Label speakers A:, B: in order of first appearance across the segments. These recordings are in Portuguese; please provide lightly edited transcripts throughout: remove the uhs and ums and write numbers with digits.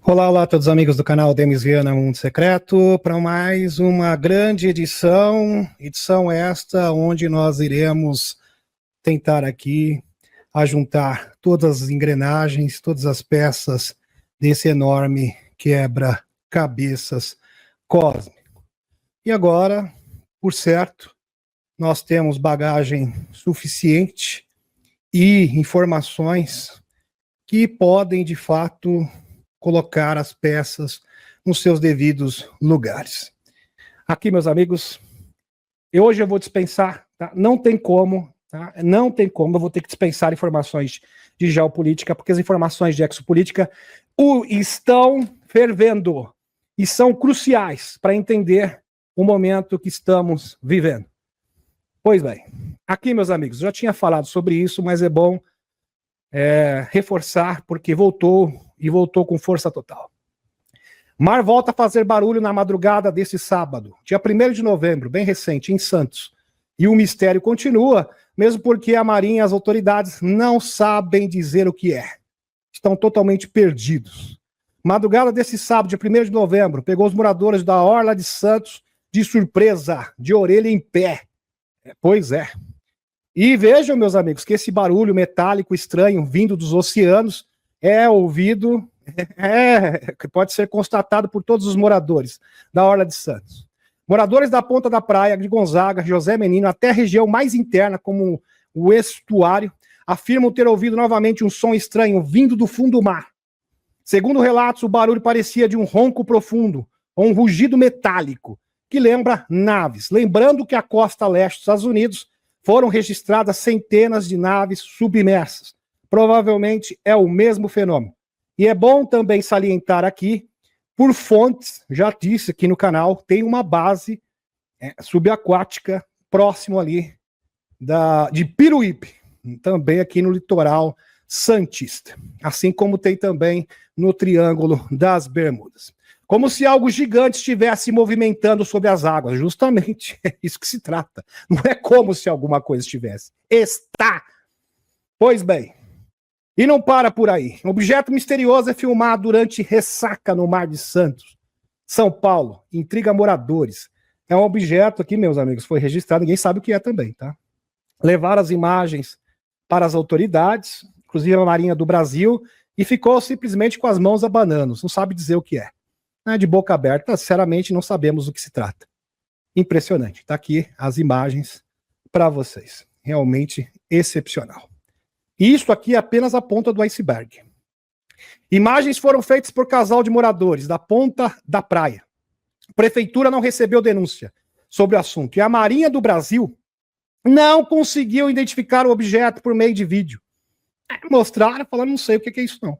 A: Olá, olá a todos os amigos do canal Demis Viana Mundo Secreto, para mais uma grande edição esta onde nós iremos tentar aqui ajuntar todas as engrenagens, todas as peças desse enorme quebra-cabeças cósmico. E agora, por certo, nós temos bagagem suficiente e informações que podem, de fato, colocar as peças nos seus devidos lugares. Aqui, meus amigos, hoje eu vou dispensar, tá? Não tem como, tá? Não tem como, eu vou ter que dispensar informações de geopolítica, porque as informações de exopolítica estão fervendo e são cruciais para entender o momento que estamos vivendo. Pois bem, aqui, meus amigos, eu já tinha falado sobre isso, mas é bom reforçar, porque voltou com força total. Mar volta a fazer barulho na madrugada desse sábado, dia 1º de novembro, bem recente, em Santos. E o mistério continua, mesmo porque a Marinha e as autoridades não sabem dizer o que é. Estão totalmente perdidos. Madrugada desse sábado, dia 1º de novembro, pegou os moradores da Orla de Santos de surpresa, de orelha em pé. Pois é. E vejam, meus amigos, que esse barulho metálico estranho vindo dos oceanos é ouvido, que pode ser constatado por todos os moradores da Orla de Santos. Moradores da Ponta da Praia, de Gonzaga, José Menino, até a região mais interna, como o estuário, afirmam ter ouvido novamente um som estranho vindo do fundo do mar. Segundo relatos, o barulho parecia de um ronco profundo, ou um rugido metálico, que lembra naves. Lembrando que a costa leste dos Estados Unidos foram registradas centenas de naves submersas. Provavelmente é o mesmo fenômeno. E é bom também salientar aqui, por fontes, já disse aqui no canal, tem uma base subaquática próximo ali de Piruípe, também aqui no litoral santista. Assim como tem também no Triângulo das Bermudas. Como se algo gigante estivesse movimentando sobre as águas. Justamente é isso que se trata. Não é como se alguma coisa estivesse. Está! Pois bem. E não para por aí. Um objeto misterioso é filmado durante ressaca no Mar de Santos, São Paulo. Intriga moradores. É um objeto aqui, meus amigos, foi registrado. Ninguém sabe o que é também, tá? Levaram as imagens para as autoridades, inclusive a Marinha do Brasil, e ficou simplesmente com as mãos abanando. Não sabe dizer o que é. De boca aberta, sinceramente, não sabemos do que se trata. Impressionante. Tá aqui as imagens para vocês. Realmente excepcional. E isso aqui é apenas a ponta do iceberg. Imagens foram feitas por casal de moradores da Ponta da Praia. A prefeitura não recebeu denúncia sobre o assunto. E a Marinha do Brasil não conseguiu identificar o objeto por meio de vídeo. Mostraram, falando, não sei o que é isso não.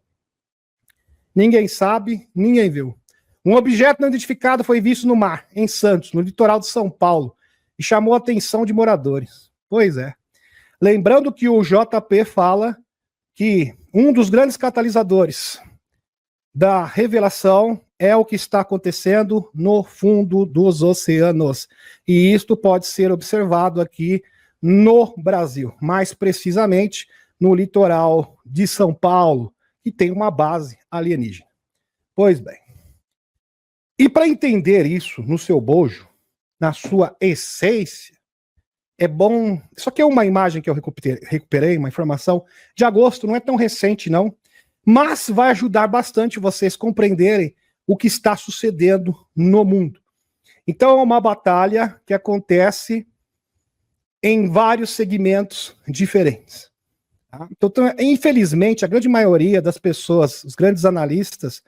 A: Ninguém sabe, ninguém viu. Um objeto não identificado foi visto no mar, em Santos, no litoral de São Paulo, e chamou a atenção de moradores. Pois é. Lembrando que o JP fala que um dos grandes catalisadores da revelação é o que está acontecendo no fundo dos oceanos. E isto pode ser observado aqui no Brasil, mais precisamente no litoral de São Paulo, que tem uma base alienígena. Pois bem. E para entender isso no seu bojo, na sua essência, é bom... Isso aqui é uma imagem que eu recuperei, uma informação de agosto, não é tão recente não, mas vai ajudar bastante vocês compreenderem o que está sucedendo no mundo. Então é uma batalha que acontece em vários segmentos diferentes. Tá? Então, infelizmente, a grande maioria das pessoas, os grandes analistas,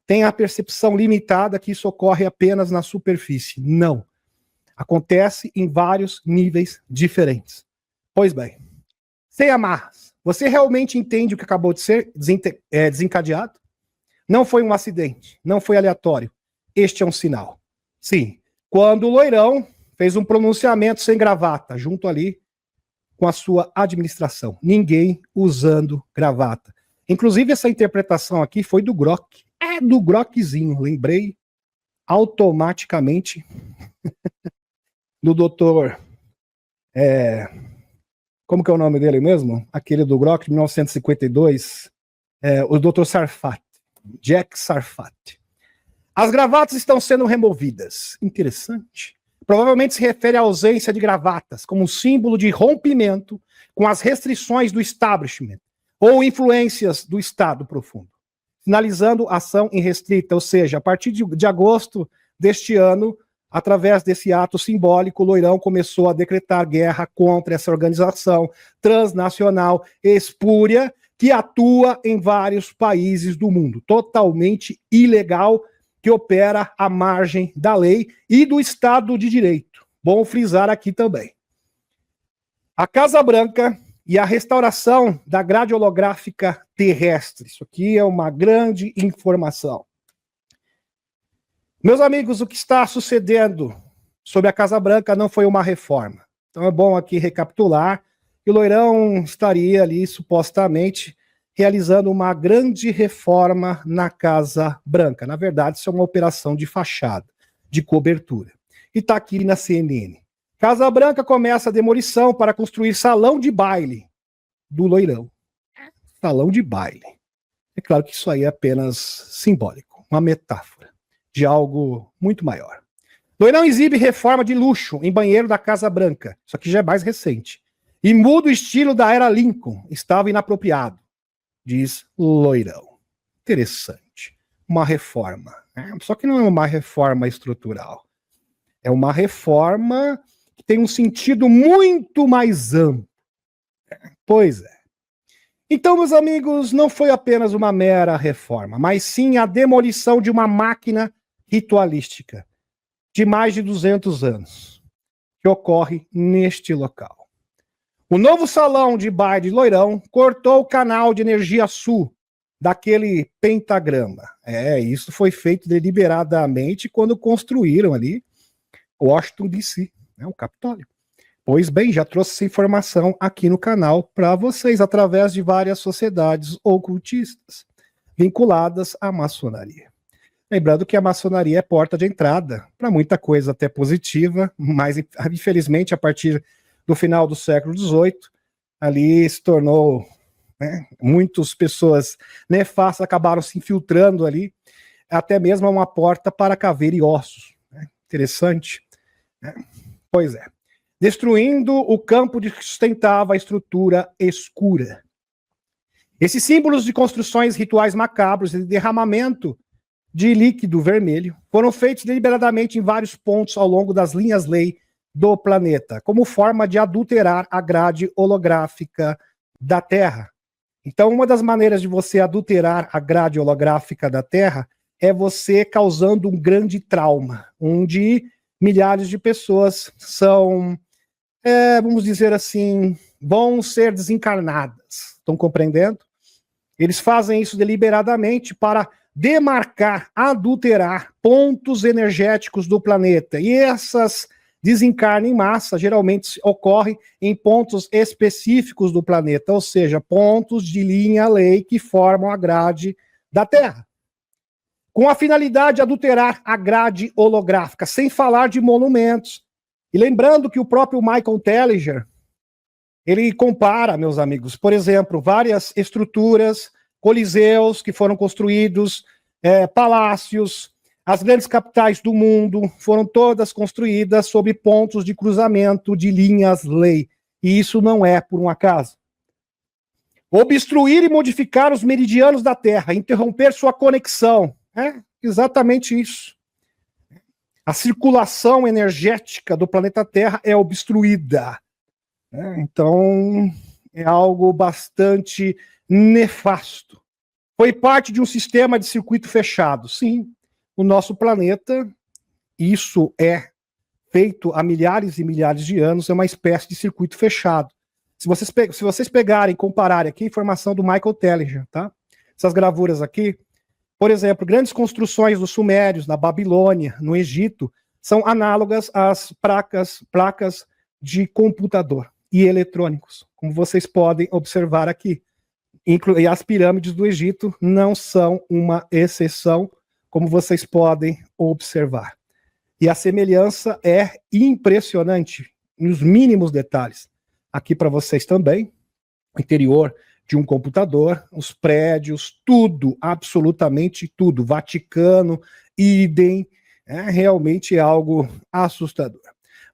A: tem a percepção limitada que isso ocorre apenas na superfície. Não. Acontece em vários níveis diferentes. Pois bem, sem amarras, você realmente entende o que acabou de ser desencadeado? Não foi um acidente, não foi aleatório. Este é um sinal. Sim, quando o Loirão fez um pronunciamento sem gravata, junto ali com a sua administração. Ninguém usando gravata. Inclusive, essa interpretação aqui foi do Grok. É do Grokzinho, lembrei automaticamente do doutor, como que é o nome dele mesmo? Aquele do Grok, de 1952, o doutor Sarfat. Jack Sarfat. As gravatas estão sendo removidas. Interessante. Provavelmente se refere à ausência de gravatas, como um símbolo de rompimento com as restrições do establishment ou influências do Estado profundo, sinalizando ação irrestrita, ou seja, a partir de agosto deste ano, através desse ato simbólico, o Loirão começou a decretar guerra contra essa organização transnacional espúria que atua em vários países do mundo, totalmente ilegal, que opera à margem da lei e do Estado de Direito. Bom frisar aqui também. A Casa Branca e a restauração da grade holográfica terrestre. Isso aqui é uma grande informação. Meus amigos, o que está sucedendo sobre a Casa Branca não foi uma reforma. Então é bom aqui recapitular que o Loirão estaria ali, supostamente, realizando uma grande reforma na Casa Branca. Na verdade, isso é uma operação de fachada, de cobertura. E está aqui na CNN. Casa Branca começa a demolição para construir salão de baile do Loirão. Salão de baile. É claro que isso aí é apenas simbólico, uma metáfora de algo muito maior. Loirão exibe reforma de luxo em banheiro da Casa Branca. Isso aqui já é mais recente. E muda o estilo da era Lincoln. Estava inapropriado, diz Loirão. Interessante. Uma reforma. Só que não é uma reforma estrutural. É uma reforma que tem um sentido muito mais amplo. Pois é. Então, meus amigos, não foi apenas uma mera reforma, mas sim a demolição de uma máquina ritualística de mais de 200 anos, que ocorre neste local. O novo salão de baile de Loirão cortou o canal de energia sul daquele pentagrama. Isso foi feito deliberadamente quando construíram ali Washington, D.C., o Capitólio. Pois bem, já trouxe essa informação aqui no canal para vocês, através de várias sociedades ocultistas vinculadas à maçonaria. Lembrando que a maçonaria é porta de entrada para muita coisa até positiva, mas infelizmente a partir do final do século XVIII, ali se tornou, muitas pessoas nefastas acabaram se infiltrando ali, até mesmo uma porta para caveira e ossos. Interessante. Pois é. Destruindo o campo que sustentava a estrutura escura. Esses símbolos de construções rituais macabros e de derramamento de líquido vermelho foram feitos deliberadamente em vários pontos ao longo das linhas-lei do planeta, como forma de adulterar a grade holográfica da Terra. Então, uma das maneiras de você adulterar a grade holográfica da Terra é você causando um grande trauma, onde milhares de pessoas são, vamos dizer assim, vão ser desencarnadas. Estão compreendendo? Eles fazem isso deliberadamente para demarcar, adulterar pontos energéticos do planeta. E essas desencarne em massa geralmente ocorre em pontos específicos do planeta, ou seja, pontos de linha-lei que formam a grade da Terra, com a finalidade de adulterar a grade holográfica, sem falar de monumentos. E lembrando que o próprio Michael Telliger, ele compara, meus amigos, por exemplo, várias estruturas, coliseus que foram construídos, palácios, as grandes capitais do mundo foram todas construídas sob pontos de cruzamento de linhas-lei. E isso não é por um acaso. Obstruir e modificar os meridianos da Terra, interromper sua conexão. É exatamente isso. A circulação energética do planeta Terra é obstruída. Então, é algo bastante nefasto. Foi parte de um sistema de circuito fechado. Sim, o nosso planeta, isso é feito há milhares e milhares de anos, é uma espécie de circuito fechado. Se vocês pegarem e compararem aqui a informação do Michael Telliger, tá? Essas gravuras aqui, por exemplo, grandes construções dos sumérios, na Babilônia, no Egito, são análogas às placas de computador e eletrônicos, como vocês podem observar aqui. E as pirâmides do Egito não são uma exceção, como vocês podem observar. E a semelhança é impressionante, nos mínimos detalhes. Aqui para vocês também, o interior de um computador, os prédios, tudo, absolutamente tudo, Vaticano, idem, é realmente algo assustador.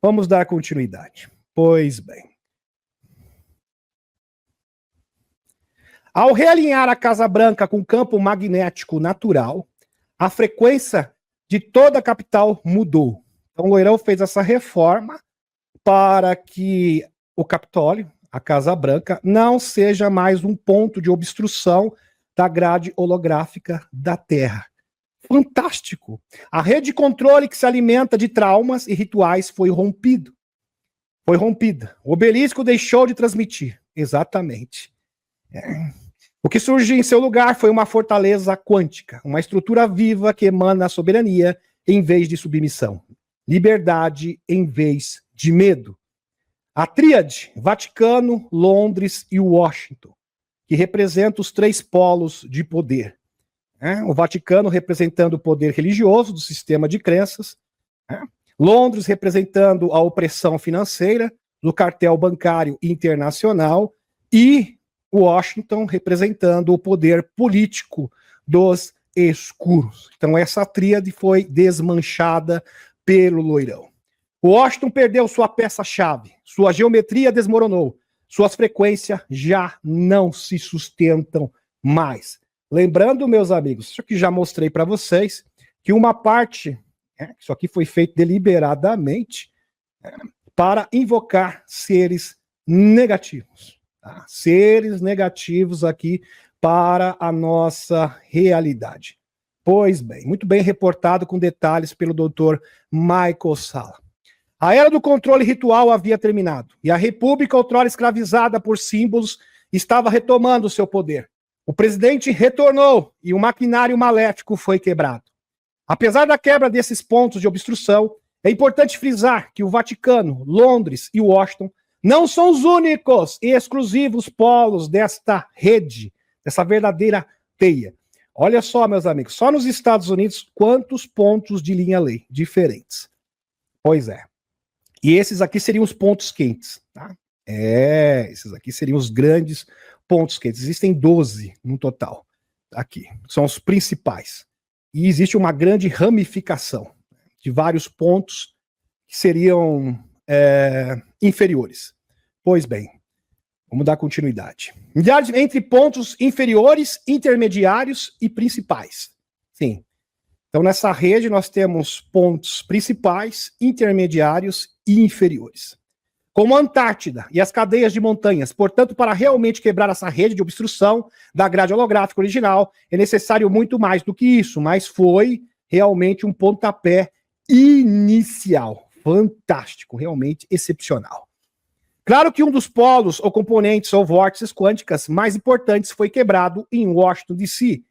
A: Vamos dar continuidade. Pois bem. Ao realinhar a Casa Branca com campo magnético natural, a frequência de toda a capital mudou. Então, o Loirão fez essa reforma para que o Capitólio, a Casa Branca, não seja mais um ponto de obstrução da grade holográfica da Terra. Fantástico! A rede de controle que se alimenta de traumas e rituais foi rompida. O obelisco deixou de transmitir. Exatamente. O que surge em seu lugar foi uma fortaleza quântica, uma estrutura viva que emana soberania em vez de submissão. Liberdade em vez de medo. A tríade, Vaticano, Londres e Washington, que representa os 3 polos de poder. O Vaticano representando o poder religioso do sistema de crenças, Londres representando a opressão financeira do cartel bancário internacional e Washington representando o poder político dos escuros. Então essa tríade foi desmanchada pelo Loirão. Washington perdeu sua peça-chave, sua geometria desmoronou, suas frequências já não se sustentam mais. Lembrando, meus amigos, isso aqui já mostrei para vocês, que uma parte, isso aqui foi feito deliberadamente, para invocar seres negativos. Tá? Seres negativos aqui para a nossa realidade. Pois bem, muito bem reportado com detalhes pelo Dr. Michael Salla. A era do controle ritual havia terminado, e a república, outrora escravizada por símbolos, estava retomando seu poder. O presidente retornou e o maquinário maléfico foi quebrado. Apesar da quebra desses pontos de obstrução, é importante frisar que o Vaticano, Londres e Washington não são os únicos e exclusivos polos desta rede, dessa verdadeira teia. Olha só, meus amigos, só nos Estados Unidos, quantos pontos de linha-lei diferentes. Pois é. E esses aqui seriam os pontos quentes, tá? Esses aqui seriam os grandes pontos quentes. Existem 12 no total aqui, são os principais. E existe uma grande ramificação de vários pontos que seriam inferiores. Pois bem, vamos dar continuidade. Entre pontos inferiores, intermediários e principais. Sim. Então, nessa rede, nós temos pontos principais, intermediários e inferiores. Como a Antártida e as cadeias de montanhas. Portanto, para realmente quebrar essa rede de obstrução da grade holográfica original, é necessário muito mais do que isso, mas foi realmente um pontapé inicial. Fantástico, realmente excepcional. Claro que um dos polos ou componentes ou vórtices quânticas mais importantes foi quebrado em Washington, D.C.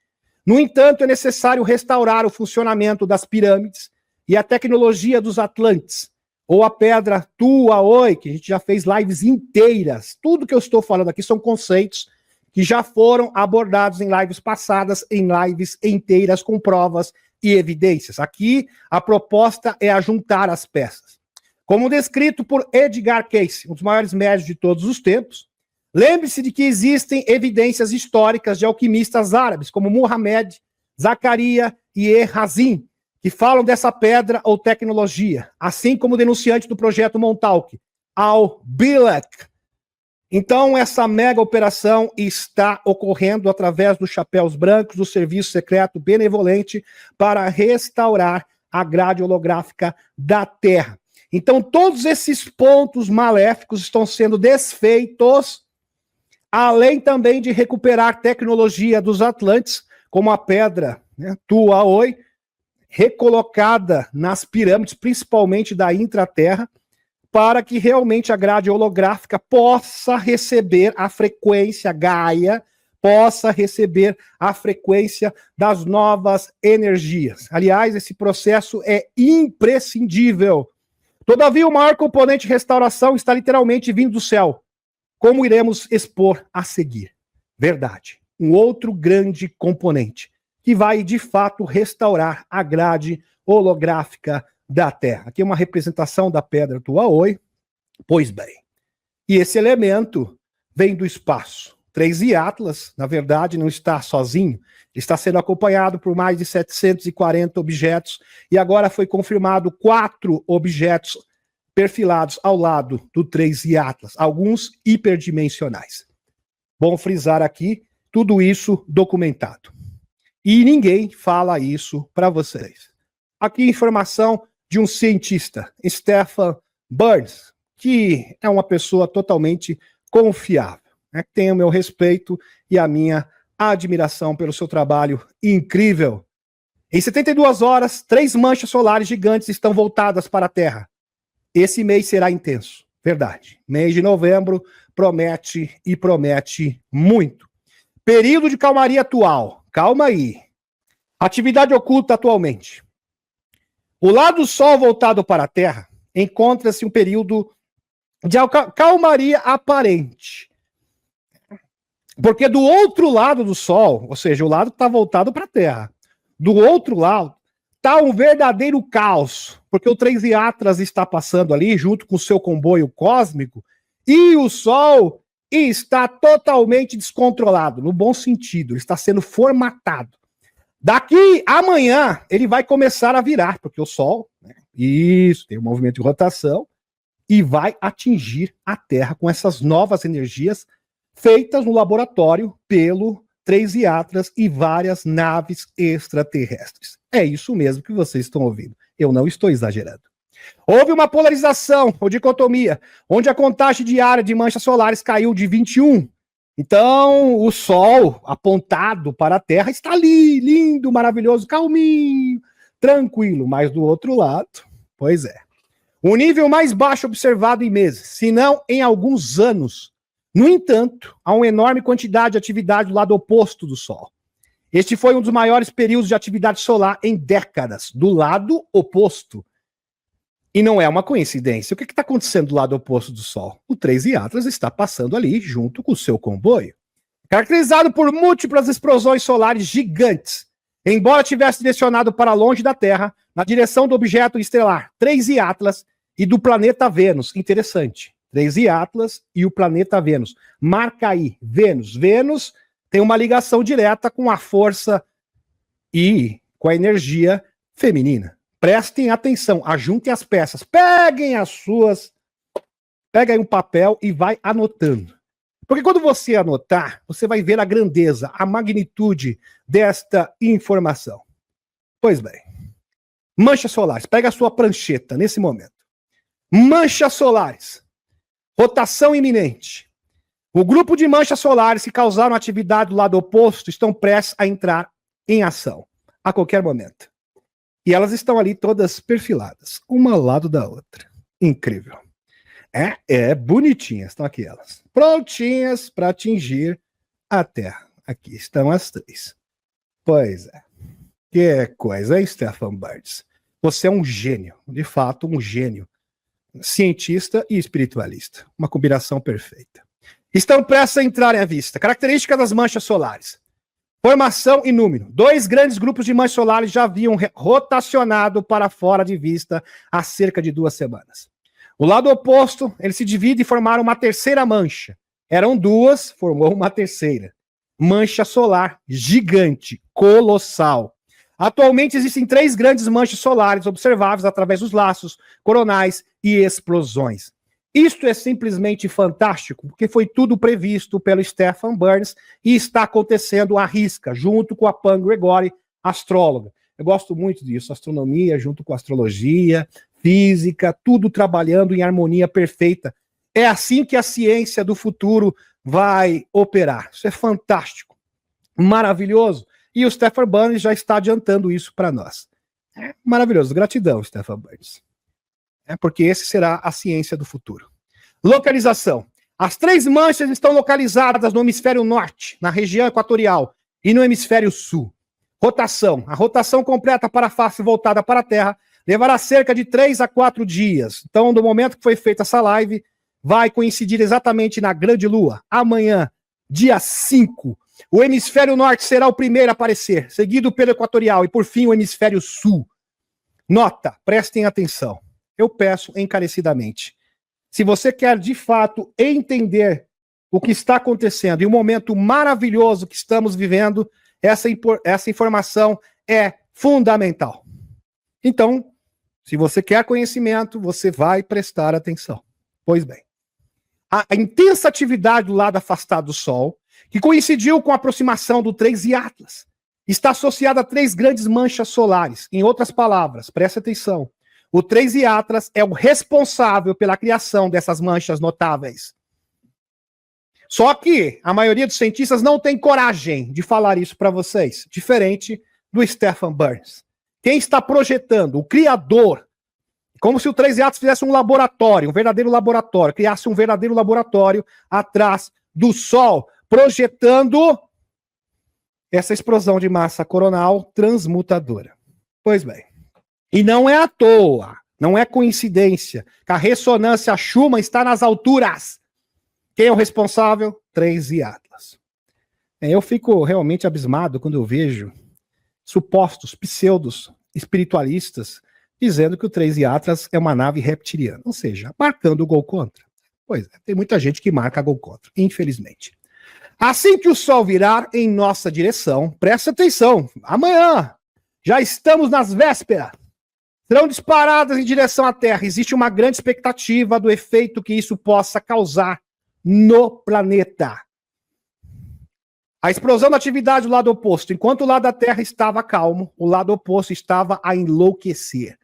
A: No entanto, é necessário restaurar o funcionamento das pirâmides e a tecnologia dos Atlantes, ou a pedra Tuaoi, que a gente já fez lives inteiras. Tudo que eu estou falando aqui são conceitos que já foram abordados em lives passadas, em lives inteiras com provas e evidências. Aqui, a proposta é ajuntar as peças. Como descrito por Edgar Cayce, um dos maiores médicos de todos os tempos, lembre-se de que existem evidências históricas de alquimistas árabes, como Muhammad, Zacaria e Errazim, que falam dessa pedra ou tecnologia, assim como o denunciante do projeto Montauk, Al-Bilek. Então, essa mega operação está ocorrendo através dos chapéus brancos do Serviço Secreto Benevolente para restaurar a grade holográfica da Terra. Então, todos esses pontos maléficos estão sendo desfeitos, além também de recuperar tecnologia dos Atlantes, como a pedra Tuaoi, recolocada nas pirâmides, principalmente da intraterra, para que realmente a grade holográfica possa receber a frequência Gaia, possa receber a frequência das novas energias. Aliás, esse processo é imprescindível. Todavia, o maior componente de restauração está literalmente vindo do céu, como iremos expor a seguir. Verdade. Um outro grande componente que vai, de fato, restaurar a grade holográfica da Terra. Aqui é uma representação da pedra Tuaoi. Pois bem, e esse elemento vem do espaço. 3I Atlas, na verdade, não está sozinho. Está sendo acompanhado por mais de 740 objetos e agora foi confirmado 4 objetos perfilados ao lado do 3I Atlas, alguns hiperdimensionais. Bom frisar aqui, tudo isso documentado. E ninguém fala isso para vocês. Aqui informação de um cientista, Stephen Burns, que é uma pessoa totalmente confiável, né? Tem o meu respeito e a minha admiração pelo seu trabalho incrível. Em 72 horas, 3 manchas solares gigantes estão voltadas para a Terra. Esse mês será intenso, verdade. Mês de novembro promete e promete muito. Período de calmaria atual. Calma aí. Atividade oculta atualmente. O lado do Sol voltado para a Terra encontra-se um período de calmaria aparente. Porque do outro lado do Sol, ou seja, o lado que está voltado para a Terra, do outro lado está um verdadeiro caos, porque o 3I Atlas está passando ali junto com o seu comboio cósmico e o Sol está totalmente descontrolado, no bom sentido, ele está sendo formatado. Daqui amanhã ele vai começar a virar, porque o Sol, né, isso, tem um movimento de rotação, e vai atingir a Terra com essas novas energias feitas no laboratório pelo 3I Atlas e várias naves extraterrestres. É isso mesmo que vocês estão ouvindo. Eu não estou exagerando. Houve uma polarização, ou dicotomia, onde a contagem diária de manchas solares caiu de 21. Então, o Sol apontado para a Terra está ali, lindo, maravilhoso, calminho, tranquilo. Mas do outro lado, pois é. O nível mais baixo observado em meses, se não em alguns anos. No entanto, há uma enorme quantidade de atividade do lado oposto do Sol. Este foi um dos maiores períodos de atividade solar em décadas, do lado oposto. E não é uma coincidência. O que está acontecendo do lado oposto do Sol? O 3I Atlas está passando ali junto com o seu comboio. Caracterizado por múltiplas explosões solares gigantes, embora tivesse direcionado para longe da Terra, na direção do objeto estelar 3I Atlas e do planeta Vênus. Interessante. 3I Atlas e o planeta Vênus. Marca aí, Vênus. Vênus tem uma ligação direta com a força e com a energia feminina. Prestem atenção, ajuntem as peças, peguem um papel e vai anotando. Porque quando você anotar, você vai ver a grandeza, a magnitude desta informação. Pois bem, manchas solares, pega a sua prancheta nesse momento. Manchas solares, rotação iminente. O grupo de manchas solares que causaram atividade do lado oposto estão prestes a entrar em ação, a qualquer momento. E elas estão ali todas perfiladas, uma ao lado da outra. Incrível. Bonitinhas, estão aqui elas. Prontinhas para atingir a Terra. Aqui estão as 3. Pois é. Que coisa, hein, Stephen Burns? Você é um gênio, de fato, um gênio. Cientista e espiritualista. Uma combinação perfeita. Estão prestes a entrar à vista. Características das manchas solares. Formação e número. 2 grandes grupos de manchas solares já haviam rotacionado para fora de vista há cerca de 2 semanas. O lado oposto, ele se divide e formaram uma terceira mancha. Eram 2, formou uma terceira. Mancha solar gigante, colossal. Atualmente existem 3 grandes manchas solares observáveis através dos laços coronais e explosões. Isto é simplesmente fantástico, porque foi tudo previsto pelo Stephen Burns e está acontecendo à risca, junto com a Pam Gregory, astróloga. Eu gosto muito disso, astronomia junto com astrologia, física, tudo trabalhando em harmonia perfeita. É assim que a ciência do futuro vai operar. Isso é fantástico, maravilhoso. E o Stephen Burns já está adiantando isso para nós. É maravilhoso. Gratidão, Stephen Burns. Porque esse será a ciência do futuro. Localização. As 3 manchas estão localizadas no hemisfério norte, na região equatorial, e no hemisfério sul. Rotação. A rotação completa para a face voltada para a Terra levará cerca de 3 a 4 dias. Então, do momento que foi feita essa live, vai coincidir exatamente na Grande Lua. Amanhã, dia 5. O hemisfério norte será o primeiro a aparecer, seguido pelo equatorial e, por fim, o hemisfério sul. Nota, prestem atenção. Eu peço encarecidamente. Se você quer, de fato, entender o que está acontecendo e o momento maravilhoso que estamos vivendo, essa informação é fundamental. Então, se você quer conhecimento, você vai prestar atenção. Pois bem, a intensa atividade do lado afastado do Sol, que coincidiu com a aproximação do 3I Atlas, está associada a 3 grandes manchas solares. Em outras palavras, preste atenção, o 3I Atlas é o responsável pela criação dessas manchas notáveis. Só que a maioria dos cientistas não tem coragem de falar isso para vocês, diferente do Stephen Burns. Quem está projetando, o criador, como se o 3I Atlas fizesse um laboratório, um verdadeiro laboratório, criasse um verdadeiro laboratório atrás do Sol, projetando essa explosão de massa coronal transmutadora. Pois bem, e não é à toa, não é coincidência, que a ressonância Schumann está nas alturas. Quem é o responsável? 3I Atlas. Eu fico realmente abismado quando eu vejo supostos pseudos espiritualistas dizendo que o 3I Atlas é uma nave reptiliana, ou seja, marcando o gol contra. Pois é, tem muita gente que marca gol contra, infelizmente. Assim que o Sol virar em nossa direção, presta atenção, amanhã, já estamos nas vésperas, serão disparadas em direção à Terra. Existe uma grande expectativa do efeito que isso possa causar no planeta. A explosão da atividade do lado oposto, enquanto o lado da Terra estava calmo, o lado oposto estava a enlouquecer.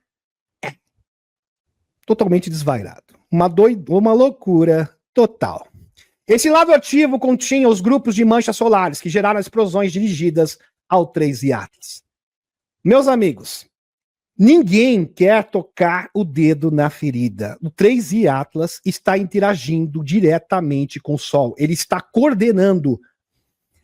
A: Totalmente desvairado. Uma loucura total. Esse lado ativo continha os grupos de manchas solares que geraram explosões dirigidas ao 3I Atlas. Meus amigos, ninguém quer tocar o dedo na ferida. O 3I Atlas está interagindo diretamente com o Sol. Ele está coordenando.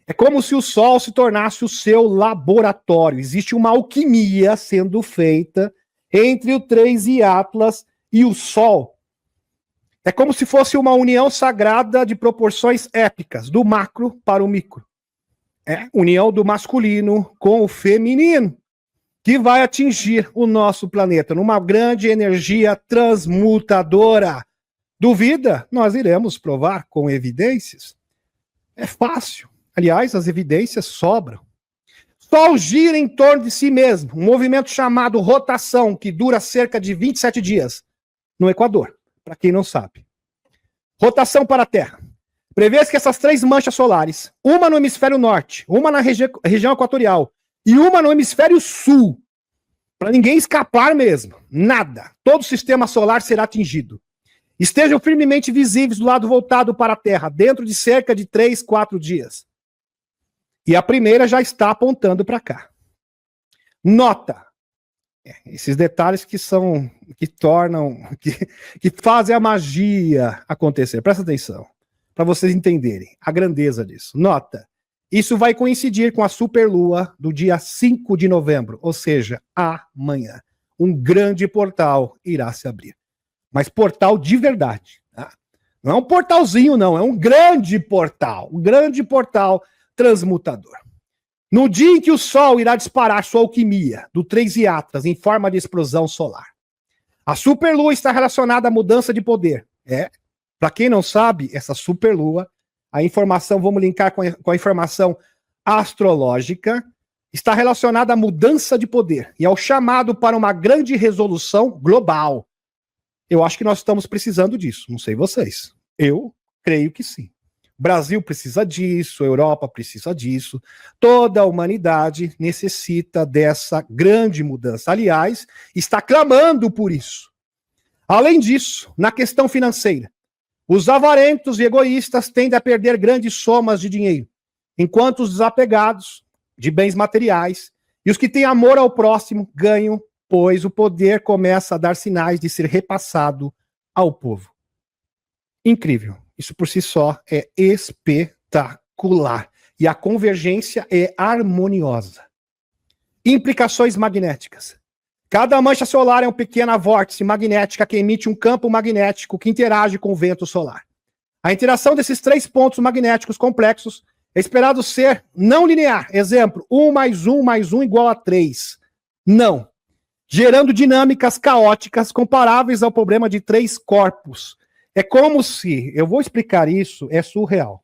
A: É como se o Sol se tornasse o seu laboratório. Existe uma alquimia sendo feita entre o 3I Atlas e o Sol. É como se fosse uma união sagrada de proporções épicas, do macro para o micro. É união do masculino com o feminino, que vai atingir o nosso planeta numa grande energia transmutadora. Duvida? Nós iremos provar com evidências. É fácil. Aliás, as evidências sobram. Sol gira em torno de si mesmo, um movimento chamado rotação, que dura cerca de 27 dias no Equador, para quem não sabe. Rotação para a Terra. Prevê-se que essas 3 manchas solares, uma no hemisfério norte, uma na região equatorial e uma no hemisfério sul, para ninguém escapar mesmo, nada, todo o sistema solar será atingido. Estejam firmemente visíveis do lado voltado para a Terra, dentro de cerca de 3, 4 dias. E a primeira já está apontando para cá. Nota, esses detalhes que fazem a magia acontecer. Presta atenção, para vocês entenderem a grandeza disso. Nota, isso vai coincidir com a superlua do dia 5 de novembro, ou seja, amanhã. Um grande portal irá se abrir. Mas portal de verdade. Tá? Não é um portalzinho, não. É um grande portal transmutador. No dia em que o Sol irá disparar sua alquimia do 3I Atlas em forma de explosão solar. A superlua está relacionada à mudança de poder. Para quem não sabe, essa superlua, a informação, vamos linkar com a informação astrológica, está relacionada à mudança de poder e ao chamado para uma grande resolução global. Eu acho que nós estamos precisando disso, não sei vocês. Eu creio que sim. O Brasil precisa disso, a Europa precisa disso, toda a humanidade necessita dessa grande mudança. Aliás, está clamando por isso. Além disso, na questão financeira, os avarentos e egoístas tendem a perder grandes somas de dinheiro, enquanto os desapegados de bens materiais e os que têm amor ao próximo ganham, pois o poder começa a dar sinais de ser repassado ao povo. Incrível. Isso por si só é espetacular. E a convergência é harmoniosa. Implicações magnéticas. Cada mancha solar é uma pequena vórtice magnética que emite um campo magnético que interage com o vento solar. A interação desses 3 pontos magnéticos complexos é esperado ser não linear. Exemplo, 1 mais 1 mais 1 igual a 3. Não. Gerando dinâmicas caóticas comparáveis ao problema de 3 corpos, É como se, eu vou explicar isso, é surreal.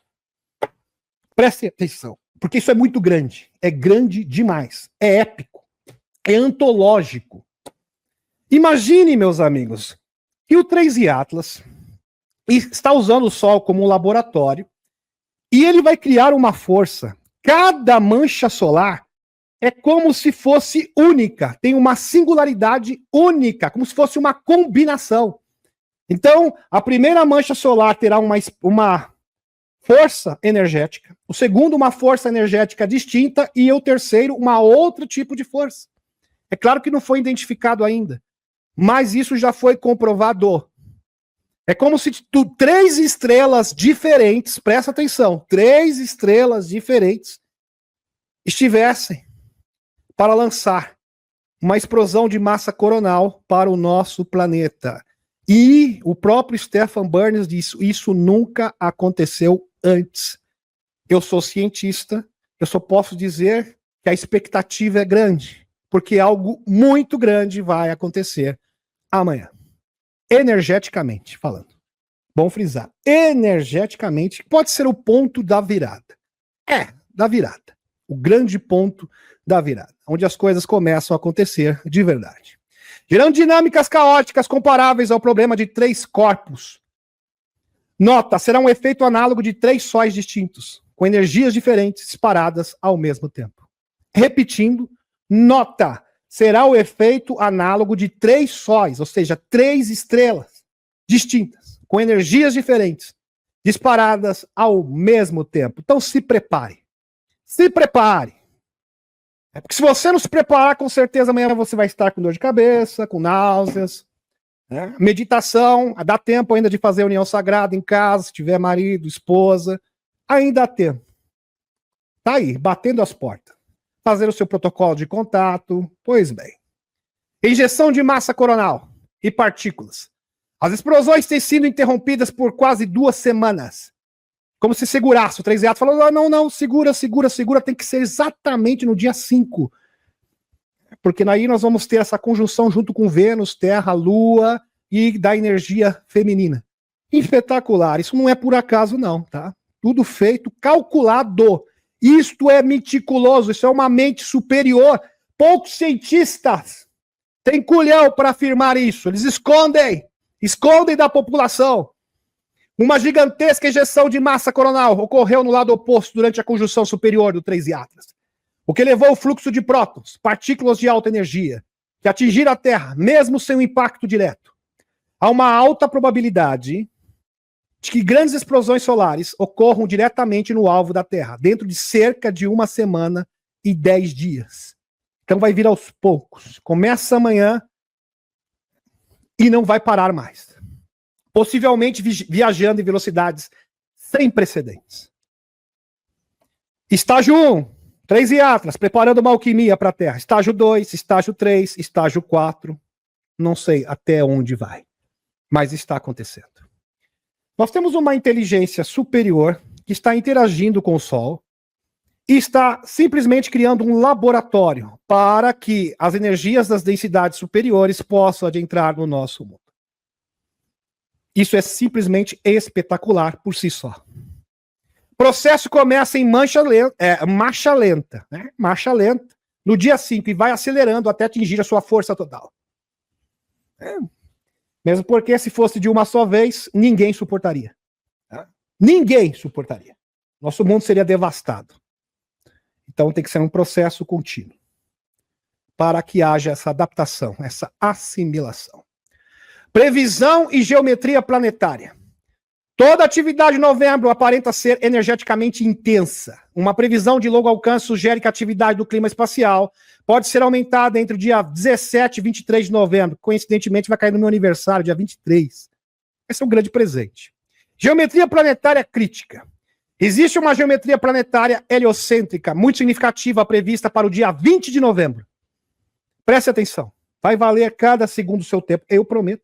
A: Preste atenção, porque isso é muito grande. É grande demais. É épico. É antológico. Imagine, meus amigos, que o 3i Atlas está usando o Sol como um laboratório e ele vai criar uma força. Cada mancha solar é como se fosse única, tem uma singularidade única, como se fosse uma combinação. Então, a primeira mancha solar terá uma força energética, o segundo uma força energética distinta e o terceiro uma outro tipo de força. É claro que não foi identificado ainda, mas isso já foi comprovado. É como se três estrelas diferentes, presta atenção, três estrelas diferentes estivessem para lançar uma explosão de massa coronal para o nosso planeta. E o próprio Stephen Burns disse, isso nunca aconteceu antes. Eu sou cientista, eu só posso dizer que a expectativa é grande, porque algo muito grande vai acontecer amanhã. Energeticamente falando. Bom frisar. Energeticamente, pode ser o ponto da virada. Da virada. O grande ponto da virada. Onde as coisas começam a acontecer de verdade. Gerando dinâmicas caóticas comparáveis ao problema de três corpos. Nota, será um efeito análogo de três sóis distintos, com energias diferentes disparadas ao mesmo tempo. Repetindo, nota, será o efeito análogo de três sóis, ou seja, três estrelas distintas, com energias diferentes, disparadas ao mesmo tempo. Então se prepare. Se prepare. É porque se você não se preparar, com certeza amanhã você vai estar com dor de cabeça, com náuseas. Né? Meditação, dá tempo ainda de fazer união sagrada em casa, se tiver marido, esposa. Ainda há tempo. Tá aí, batendo as portas. Fazer o seu protocolo de contato. Pois bem. Injeção de massa coronal e partículas. As explosões têm sido interrompidas por quase 2 semanas. Como se segurasse. O 3i Atlas falou, não, segura, tem que ser exatamente no dia 5. Porque aí nós vamos ter essa conjunção junto com Vênus, Terra, Lua e da energia feminina. Espetacular. Isso não é por acaso não, tá? Tudo feito, calculado. Isto é meticuloso, isso é uma mente superior. Poucos cientistas têm culhão para afirmar isso. Eles escondem da população. Uma gigantesca injeção de massa coronal ocorreu no lado oposto durante a conjunção superior do 3i Atlas, o que levou o fluxo de prótons, partículas de alta energia, que atingiram a Terra, mesmo sem um impacto direto. Há uma alta probabilidade de que grandes explosões solares ocorram diretamente no alvo da Terra, dentro de cerca de 1 semana e 10 dias. Então vai vir aos poucos. Começa amanhã e não vai parar mais. Possivelmente viajando em velocidades sem precedentes. Estágio 1, 3i Atlas, preparando uma alquimia para a Terra. Estágio 2, estágio 3, estágio 4. Não sei até onde vai, mas está acontecendo. Nós temos uma inteligência superior que está interagindo com o Sol e está simplesmente criando um laboratório para que as energias das densidades superiores possam adentrar no nosso mundo. Isso é simplesmente espetacular por si só. O processo começa em marcha lenta, né? Marcha lenta, no dia 5, e vai acelerando até atingir a sua força total. Mesmo porque se fosse de uma só vez, ninguém suportaria. Ninguém suportaria. Nosso mundo seria devastado. Então tem que ser um processo contínuo para que haja essa adaptação, essa assimilação. Previsão e geometria planetária. Toda atividade em novembro aparenta ser energeticamente intensa. Uma previsão de longo alcance sugere que a atividade do clima espacial pode ser aumentada entre o dia 17 e 23 de novembro. Coincidentemente, vai cair no meu aniversário, dia 23. Esse é um grande presente. Geometria planetária crítica. Existe uma geometria planetária heliocêntrica muito significativa prevista para o dia 20 de novembro. Preste atenção. Vai valer cada segundo do seu tempo, eu prometo.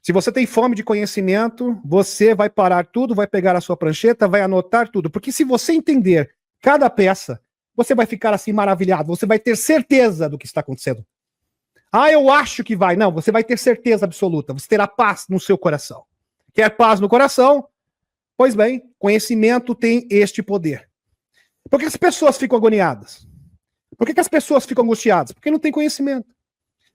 A: Se você tem fome de conhecimento, você vai parar tudo, vai pegar a sua prancheta, vai anotar tudo. Porque se você entender cada peça, você vai ficar assim maravilhado, você vai ter certeza do que está acontecendo. Ah, eu acho que vai. Não, você vai ter certeza absoluta, você terá paz no seu coração. Quer paz no coração? Pois bem, conhecimento tem este poder. Por que as pessoas ficam agoniadas? Por que as pessoas ficam angustiadas? Porque não tem conhecimento.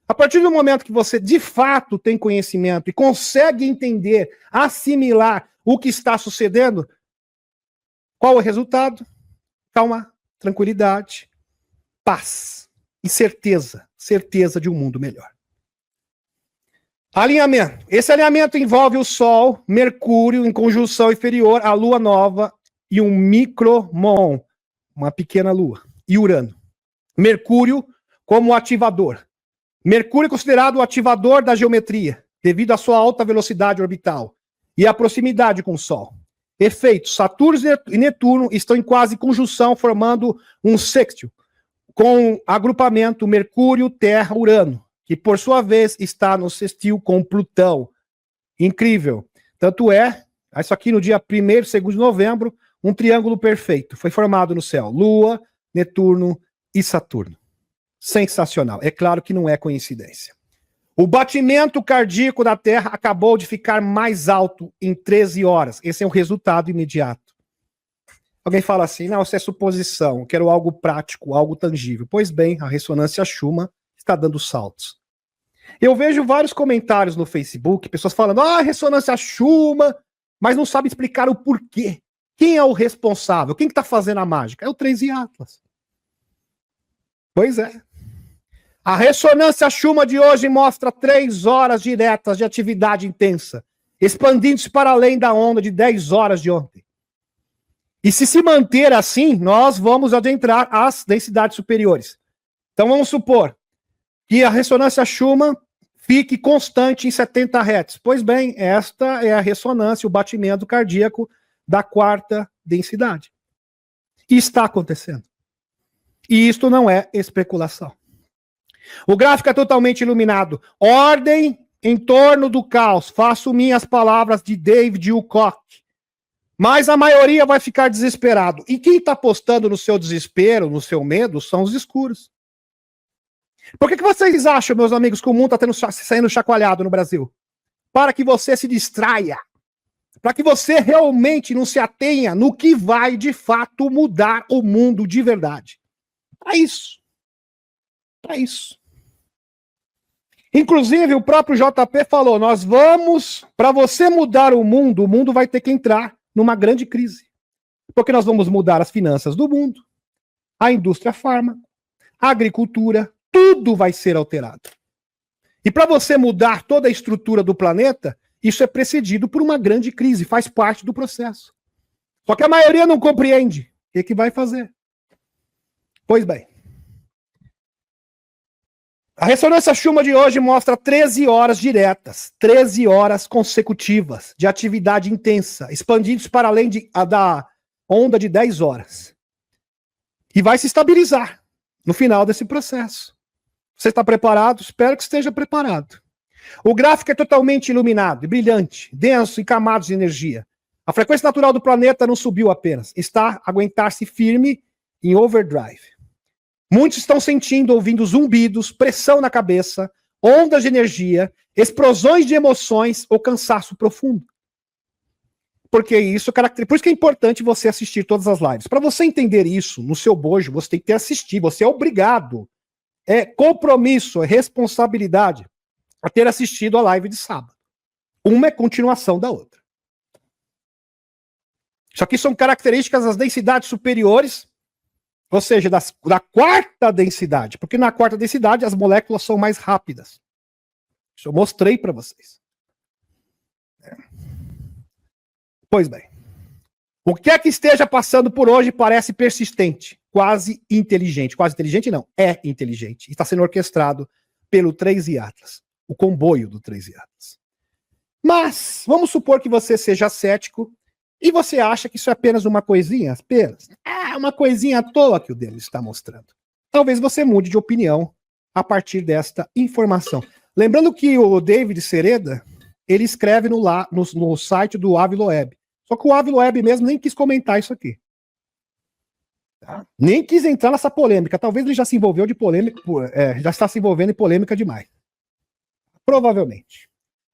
A: A partir do momento que você de fato tem conhecimento e consegue entender, assimilar o que está sucedendo, qual é o resultado? Calma, tranquilidade, paz e certeza de um mundo melhor. Alinhamento. Esse alinhamento envolve o Sol, Mercúrio em conjunção inferior, a Lua nova e um micromon, uma pequena Lua, e Urano. Mercúrio como ativador. Mercúrio é considerado o ativador da geometria, devido à sua alta velocidade orbital e à proximidade com o Sol. Efeitos: Saturno e Netuno estão em quase conjunção, formando um sextil, com agrupamento Mercúrio, Terra, Urano, que por sua vez está no sextil com Plutão. Incrível. Tanto é, isso aqui no dia 1º e 2º de novembro, um triângulo perfeito foi formado no céu. Lua, Netuno e Saturno. Sensacional. É claro que não é coincidência. O batimento cardíaco da Terra acabou de ficar mais alto em 13 horas. Esse é o resultado imediato. Alguém fala assim, não, isso é suposição, eu quero algo prático, algo tangível. Pois bem, a ressonância Schumann está dando saltos. Eu vejo vários comentários no Facebook, pessoas falando, ressonância Schumann, mas não sabe explicar o porquê. Quem é o responsável? Quem que está fazendo a mágica? É o 3i Atlas. Pois é. A ressonância Schumann de hoje mostra 3 horas diretas de atividade intensa, expandindo-se para além da onda de 10 horas de ontem. E se manter assim, nós vamos adentrar às densidades superiores. Então vamos supor que a ressonância Schumann fique constante em 70 Hz. Pois bem, esta é a ressonância, o batimento cardíaco da 4ª densidade. E está acontecendo. E isto não é especulação. O gráfico é totalmente iluminado. Ordem em torno do caos. Faço minhas palavras de David Wilcock. Mas a maioria vai ficar desesperado. E quem está apostando no seu desespero, no seu medo, são os escuros. Por que vocês acham, meus amigos, que o mundo está saindo chacoalhado no Brasil? Para que você se distraia. Para que você realmente não se atenha no que vai, de fato, mudar o mundo de verdade. Para isso. Para isso. Inclusive, o próprio JP falou, nós vamos, para você mudar o mundo vai ter que entrar numa grande crise. Porque nós vamos mudar as finanças do mundo, a indústria farma, a agricultura, tudo vai ser alterado. E para você mudar toda a estrutura do planeta, isso é precedido por uma grande crise, faz parte do processo. Só que a maioria não compreende. O que vai fazer? Pois bem. A ressonância Schumann de hoje mostra 13 horas diretas, 13 horas consecutivas de atividade intensa, expandidos para além da onda de 10 horas. E vai se estabilizar no final desse processo. Você está preparado? Espero que esteja preparado. O gráfico é totalmente iluminado, brilhante, denso em camadas de energia. A frequência natural do planeta não subiu apenas, está a aguentar-se firme em overdrive. Muitos estão sentindo, ouvindo zumbidos, pressão na cabeça, ondas de energia, explosões de emoções ou cansaço profundo. Porque isso caracteriza. Por isso que é importante você assistir todas as lives. Para você entender isso no seu bojo, você tem que ter assistido, você é obrigado. É compromisso, é responsabilidade a ter assistido a live de sábado. Uma é continuação da outra. Isso aqui são características das densidades superiores, ou seja, da 4ª densidade, porque na 4ª densidade as moléculas são mais rápidas. Isso eu mostrei para vocês. Pois bem. O que é que esteja passando por hoje parece persistente, quase inteligente. Quase inteligente não, é inteligente. Está sendo orquestrado pelo 3i Atlas, o comboio do 3i Atlas. Mas, vamos supor que você seja cético e você acha que isso é apenas uma coisinha, apenas. É uma coisinha à toa que o Denis está mostrando. Talvez você mude de opinião a partir desta informação. Lembrando que o David Sereda, ele escreve no site do Aviloeb. Só que o Aviloeb mesmo nem quis comentar isso aqui. Tá? Nem quis entrar nessa polêmica. Talvez ele já se envolveu de polêmica, já está se envolvendo em polêmica demais. Provavelmente.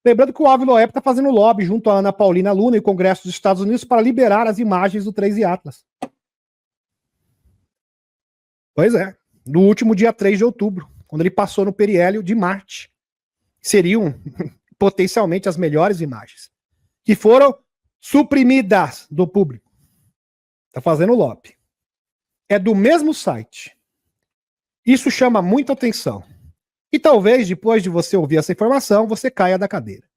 A: Lembrando que o Ávila Loeb está fazendo lobby junto à Ana Paulina Luna e o Congresso dos Estados Unidos para liberar as imagens do 3 e Atlas. Pois é, no último dia 3 de outubro, quando ele passou no periélio de Marte. Seriam potencialmente as melhores imagens, que foram suprimidas do público. Está fazendo lobby. É do mesmo site. Isso chama muita atenção. E talvez, depois de você ouvir essa informação, você caia da cadeira.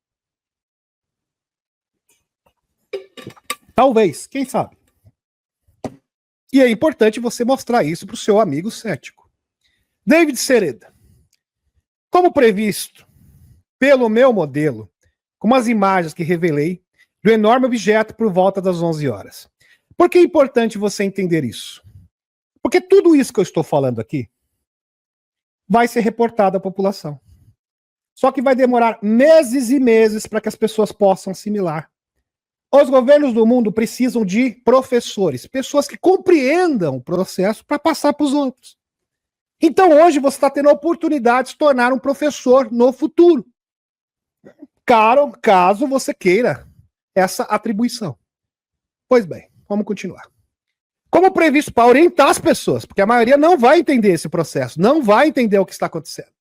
A: Talvez, quem sabe? E é importante você mostrar isso para o seu amigo cético. David Sereda. Como previsto pelo meu modelo, com as imagens que revelei do enorme objeto por volta das 11 horas. Por que é importante você entender isso? Porque tudo isso que eu estou falando aqui vai ser reportado à população. Só que vai demorar meses e meses para que as pessoas possam assimilar. Os governos do mundo precisam de professores, pessoas que compreendam o processo para passar para os outros. Então hoje você está tendo a oportunidade de se tornar um professor no futuro. Caso você queira essa atribuição. Pois bem, vamos continuar. Como previsto para orientar as pessoas, porque a maioria não vai entender esse processo, não vai entender o que está acontecendo.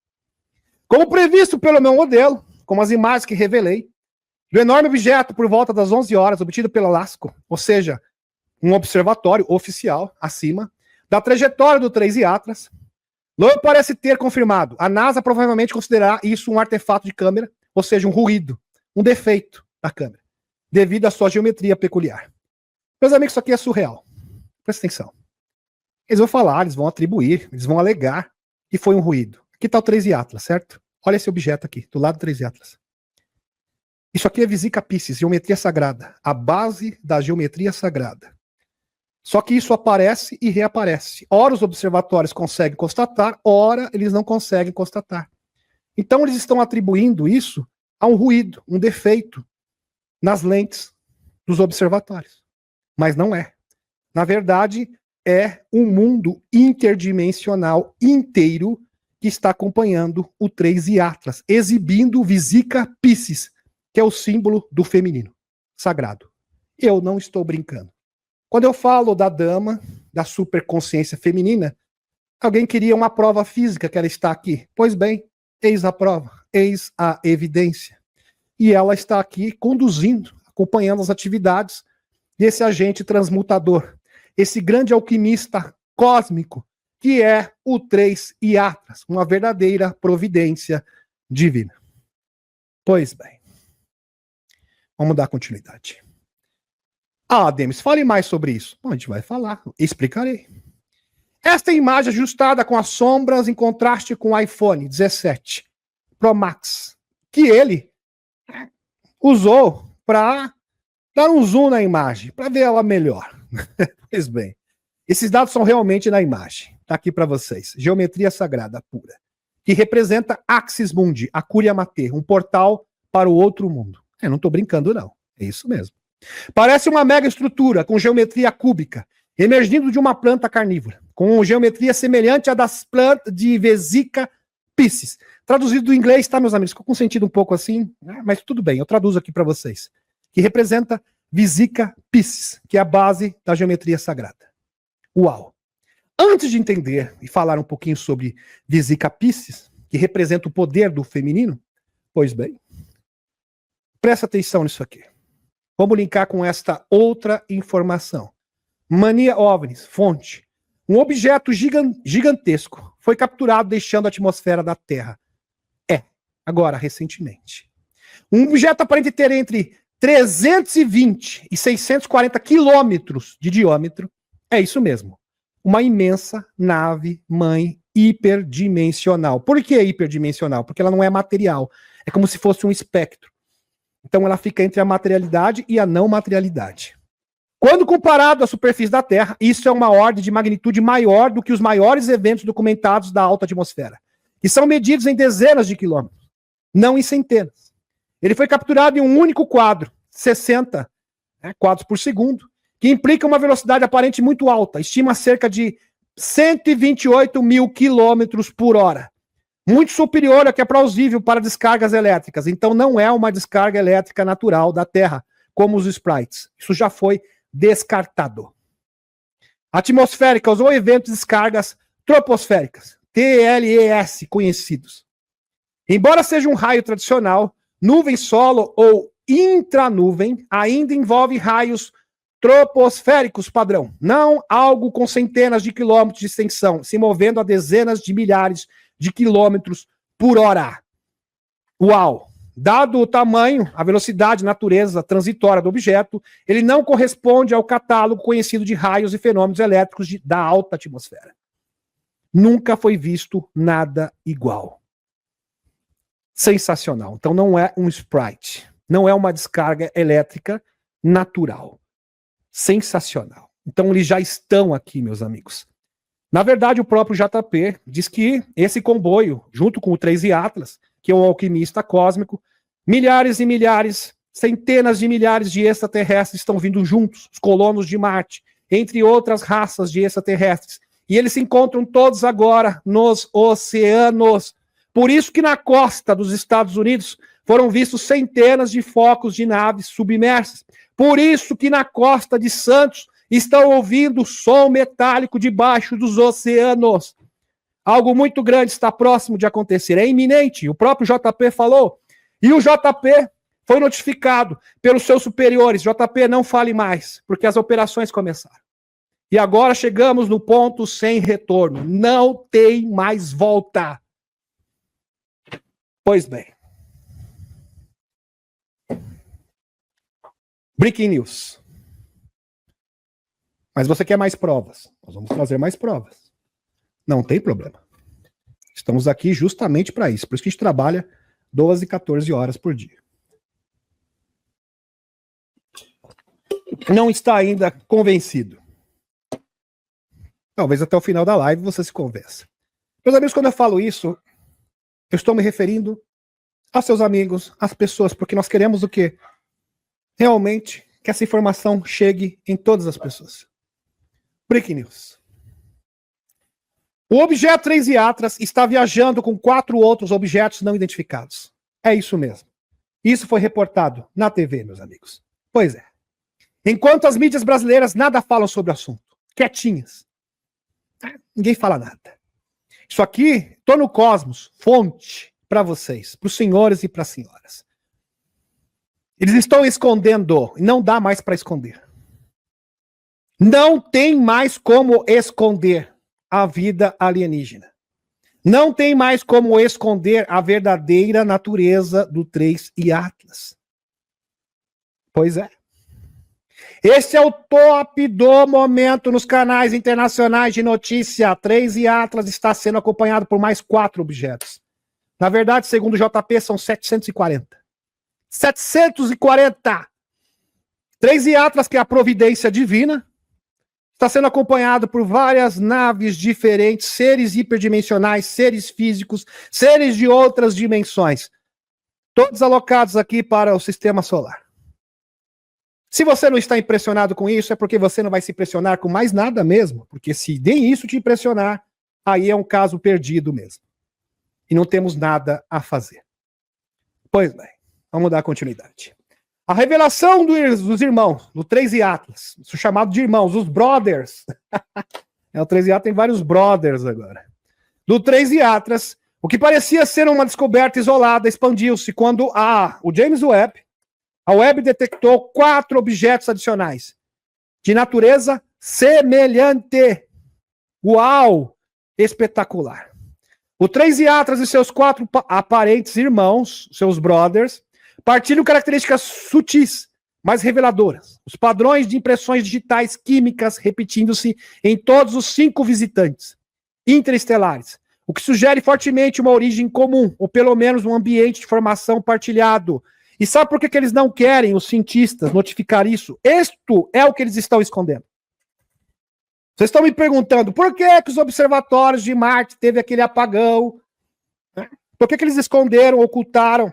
A: Como previsto pelo meu modelo, como as imagens que revelei, do enorme objeto por volta das 11 horas, obtido pela LASCO, ou seja, um observatório oficial acima, da trajetória do 3 e Atlas, Loeb parece ter confirmado. A NASA provavelmente considerará isso um artefato de câmera, ou seja, um ruído, um defeito da câmera, devido à sua geometria peculiar. Meus amigos, isso aqui é surreal. Presta atenção. Eles vão falar, eles vão atribuir, eles vão alegar que foi um ruído. Aqui está o 3 e Atlas, certo? Olha esse objeto aqui, do lado do 3 e Atlas. Isso aqui é Vesica Piscis, geometria sagrada. A base da geometria sagrada. Só que isso aparece e reaparece. Ora os observatórios conseguem constatar, ora eles não conseguem constatar. Então eles estão atribuindo isso a um ruído, um defeito nas lentes dos observatórios. Mas não é. Na verdade, é um mundo interdimensional inteiro que está acompanhando o 3 e Atlas, exibindo o Vesica Piscis, que é o símbolo do feminino, sagrado. Eu não estou brincando. Quando eu falo da dama, da superconsciência feminina, alguém queria uma prova física que ela está aqui. Pois bem, eis a prova, eis a evidência. E ela está aqui conduzindo, acompanhando as atividades desse agente transmutador, esse grande alquimista cósmico, que é o 3 e Atlas, uma verdadeira providência divina. Pois bem, vamos dar continuidade. Demis, fale mais sobre isso. Bom, a gente vai falar, explicarei. Esta imagem ajustada com as sombras em contraste com o iPhone 17 Pro Max, que ele usou para dar um zoom na imagem, para ver ela melhor. Pois bem, esses dados são realmente na imagem. Está aqui para vocês. Geometria sagrada pura, que representa Axis Mundi, a Curia Mater, um portal para o outro mundo. Eu não estou brincando, não. É isso mesmo. Parece uma mega estrutura com geometria cúbica, emergindo de uma planta carnívora, com geometria semelhante à das plantas de Vesica Piscis. Traduzido do inglês, tá, meus amigos? Ficou com sentido um pouco assim, né? Mas tudo bem, eu traduzo aqui para vocês. Que representa Vesica Piscis, que é a base da geometria sagrada. Uau! Antes de entender e falar um pouquinho sobre Vesica Piscis, que representa o poder do feminino, pois bem, presta atenção nisso aqui. Vamos linkar com esta outra informação. Mania OVNIs, fonte. Um objeto gigantesco foi capturado deixando a atmosfera da Terra. Agora, recentemente. Um objeto aparente ter entre 320 e 640 quilômetros de diâmetro. É isso mesmo. Uma imensa nave-mãe hiperdimensional. Por que hiperdimensional? Porque ela não é material. É como se fosse um espectro. Então ela fica entre a materialidade e a não materialidade. Quando comparado à superfície da Terra, isso é uma ordem de magnitude maior do que os maiores eventos documentados da alta atmosfera, que são medidos em dezenas de quilômetros, não em centenas. Ele foi capturado em um único quadro, 60 quadros por segundo, que implica uma velocidade aparente muito alta, estima cerca de 128 mil quilômetros por hora. muito superior ao que é plausível para descargas elétricas. Então não é uma descarga elétrica natural da Terra, como os sprites. Isso já foi descartado. Atmosféricas ou eventos de descargas troposféricas, TLES, conhecidos. Embora seja um raio tradicional, nuvem solo ou intranuvem ainda envolve raios troposféricos padrão, não algo com centenas de quilômetros de extensão, se movendo a dezenas de milhares de quilômetros por hora. Uau! Dado o tamanho, a velocidade, natureza transitória do objeto, ele não corresponde ao catálogo conhecido de raios e fenômenos elétricos da alta atmosfera. Nunca foi visto nada igual. Sensacional. Então não é um sprite, não é uma descarga elétrica natural. Sensacional. Então eles já estão aqui, meus amigos. Na verdade, o próprio JP diz que esse comboio, junto com o 3i Atlas, que é um alquimista cósmico, milhares e milhares, centenas de milhares de extraterrestres estão vindo juntos, os colonos de Marte, entre outras raças de extraterrestres. E eles se encontram todos agora nos oceanos. Por isso que na costa dos Estados Unidos foram vistos centenas de focos de naves submersas. Por isso que na costa de Santos estão ouvindo som metálico debaixo dos oceanos. Algo muito grande está próximo de acontecer, é iminente. O próprio JP falou. E o JP foi notificado pelos seus superiores. JP, não fale mais, porque as operações começaram. E agora chegamos no ponto sem retorno. Não tem mais volta. Pois bem. Breaking news. Mas você quer mais provas? Nós vamos trazer mais provas. Não tem problema. Estamos aqui justamente para isso. Por isso que a gente trabalha 12, 14 horas por dia. Não está ainda convencido? Talvez até o final da live você se convença. Meus amigos, quando eu falo isso, eu estou me referindo aos seus amigos, às pessoas, porque nós queremos o quê? Realmente que essa informação chegue em todas as pessoas. Breaking news. O objeto 3i Atlas está viajando com 4 outros objetos não identificados. É isso mesmo. Isso foi reportado na TV, meus amigos. Pois é. Enquanto as mídias brasileiras nada falam sobre o assunto. Quietinhas. Ninguém fala nada. Isso aqui, tô no Cosmos, fonte para vocês, para os senhores e para as senhoras. Eles estão escondendo, e não dá mais para esconder. Não tem mais como esconder a vida alienígena. Não tem mais como esconder a verdadeira natureza do 3i Atlas. Pois é. Esse é o top do momento nos canais internacionais de notícia. 3i Atlas está sendo acompanhado por mais 4 objetos. Na verdade, segundo o JP, são 740. 740! 3i Atlas, que é a providência divina, está sendo acompanhado por várias naves diferentes, seres hiperdimensionais, seres físicos, seres de outras dimensões. Todos alocados aqui para o sistema solar. Se você não está impressionado com isso, é porque você não vai se impressionar com mais nada mesmo. Porque se nem isso te impressionar, aí é um caso perdido mesmo. E não temos nada a fazer. Pois bem, vamos dar continuidade. A revelação dos irmãos, do 3i Atlas, isso chamado de irmãos, os brothers. O 3i Atlas tem vários brothers agora. Do 3i Atlas, o que parecia ser uma descoberta isolada expandiu-se quando o James Webb, a Webb detectou 4 objetos adicionais de natureza semelhante. Uau! Espetacular. O 3i Atlas e seus 4 aparentes irmãos, seus brothers, partilham características sutis, mas reveladoras. Os padrões de impressões digitais químicas repetindo-se em todos os 5 visitantes interestelares, o que sugere fortemente uma origem comum, ou pelo menos um ambiente de formação partilhado. E sabe por que eles não querem, os cientistas, notificar isso? Isto é o que eles estão escondendo. Vocês estão me perguntando, por que os observatórios de Marte teve aquele apagão? Por que eles esconderam, ocultaram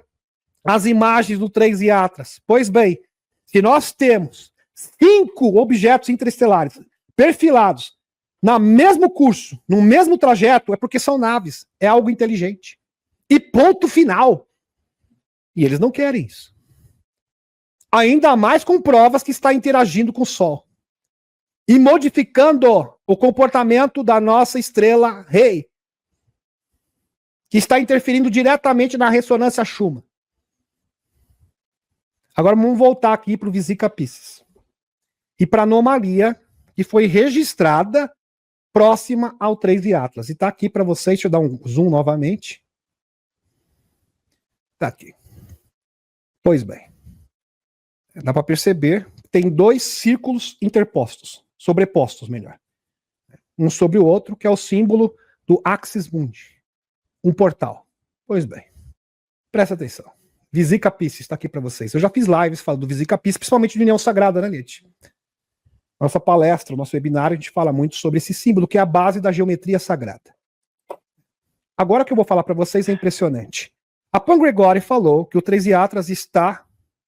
A: as imagens do 3i Atlas? Pois bem, se nós temos 5 objetos interestelares perfilados no mesmo curso, no mesmo trajeto, é porque são naves, é algo inteligente. E ponto final. E eles não querem isso. Ainda mais com provas que está interagindo com o Sol. E modificando o comportamento da nossa estrela rei, que está interferindo diretamente na ressonância Schumann. Agora vamos voltar aqui para o Vesica Piscis. E para a anomalia que foi registrada próxima ao 3 de Atlas. E está aqui para vocês, deixa eu dar um zoom novamente. Está aqui. Pois bem. Dá para perceber que tem dois círculos interpostos, sobrepostos, melhor. Um sobre o outro, que é o símbolo do Axis Mundi. Um portal. Pois bem. Presta atenção. Vesica Piscis está aqui para vocês. Eu já fiz lives falando do Vesica Piscis, principalmente de União Sagrada, né, Nietzsche? Nossa palestra, nosso webinar, a gente fala muito sobre esse símbolo, que é a base da geometria sagrada. Agora que eu vou falar para vocês é impressionante. A Pan Gregori falou que o 3 de Atlas está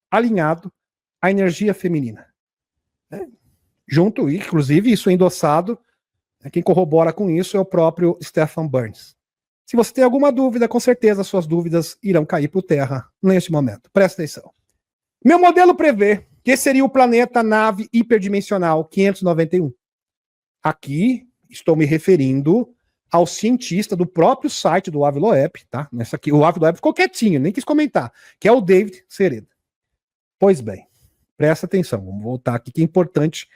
A: alinhado à energia feminina. Junto, inclusive, isso é endossado, quem corrobora com isso é o próprio Stefan Burns. Se você tem alguma dúvida, com certeza suas dúvidas irão cair por terra neste momento. Presta atenção. Meu modelo prevê que seria o planeta nave hiperdimensional 591. Aqui estou me referindo ao cientista do próprio site do Avi Loeb, tá? Nessa aqui, o Avi Loeb ficou quietinho, nem quis comentar, que é o David Sereda. Pois bem, presta atenção, vamos voltar aqui, que é importante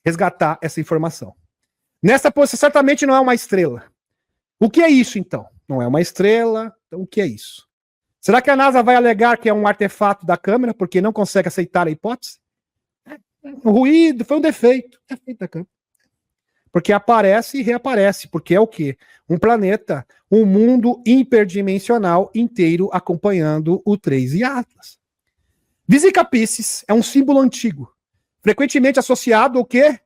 A: resgatar essa informação. Nessa posição, certamente não é uma estrela. O que é isso, então? Não é uma estrela, então o que é isso? Será que a NASA vai alegar que é um artefato da câmera, porque não consegue aceitar a hipótese? O ruído foi um defeito da câmera. Porque aparece e reaparece, porque é o quê? Um planeta, um mundo hiperdimensional inteiro acompanhando o 3 de Atlas. Vesica Piscis é um símbolo antigo, frequentemente associado ao quê?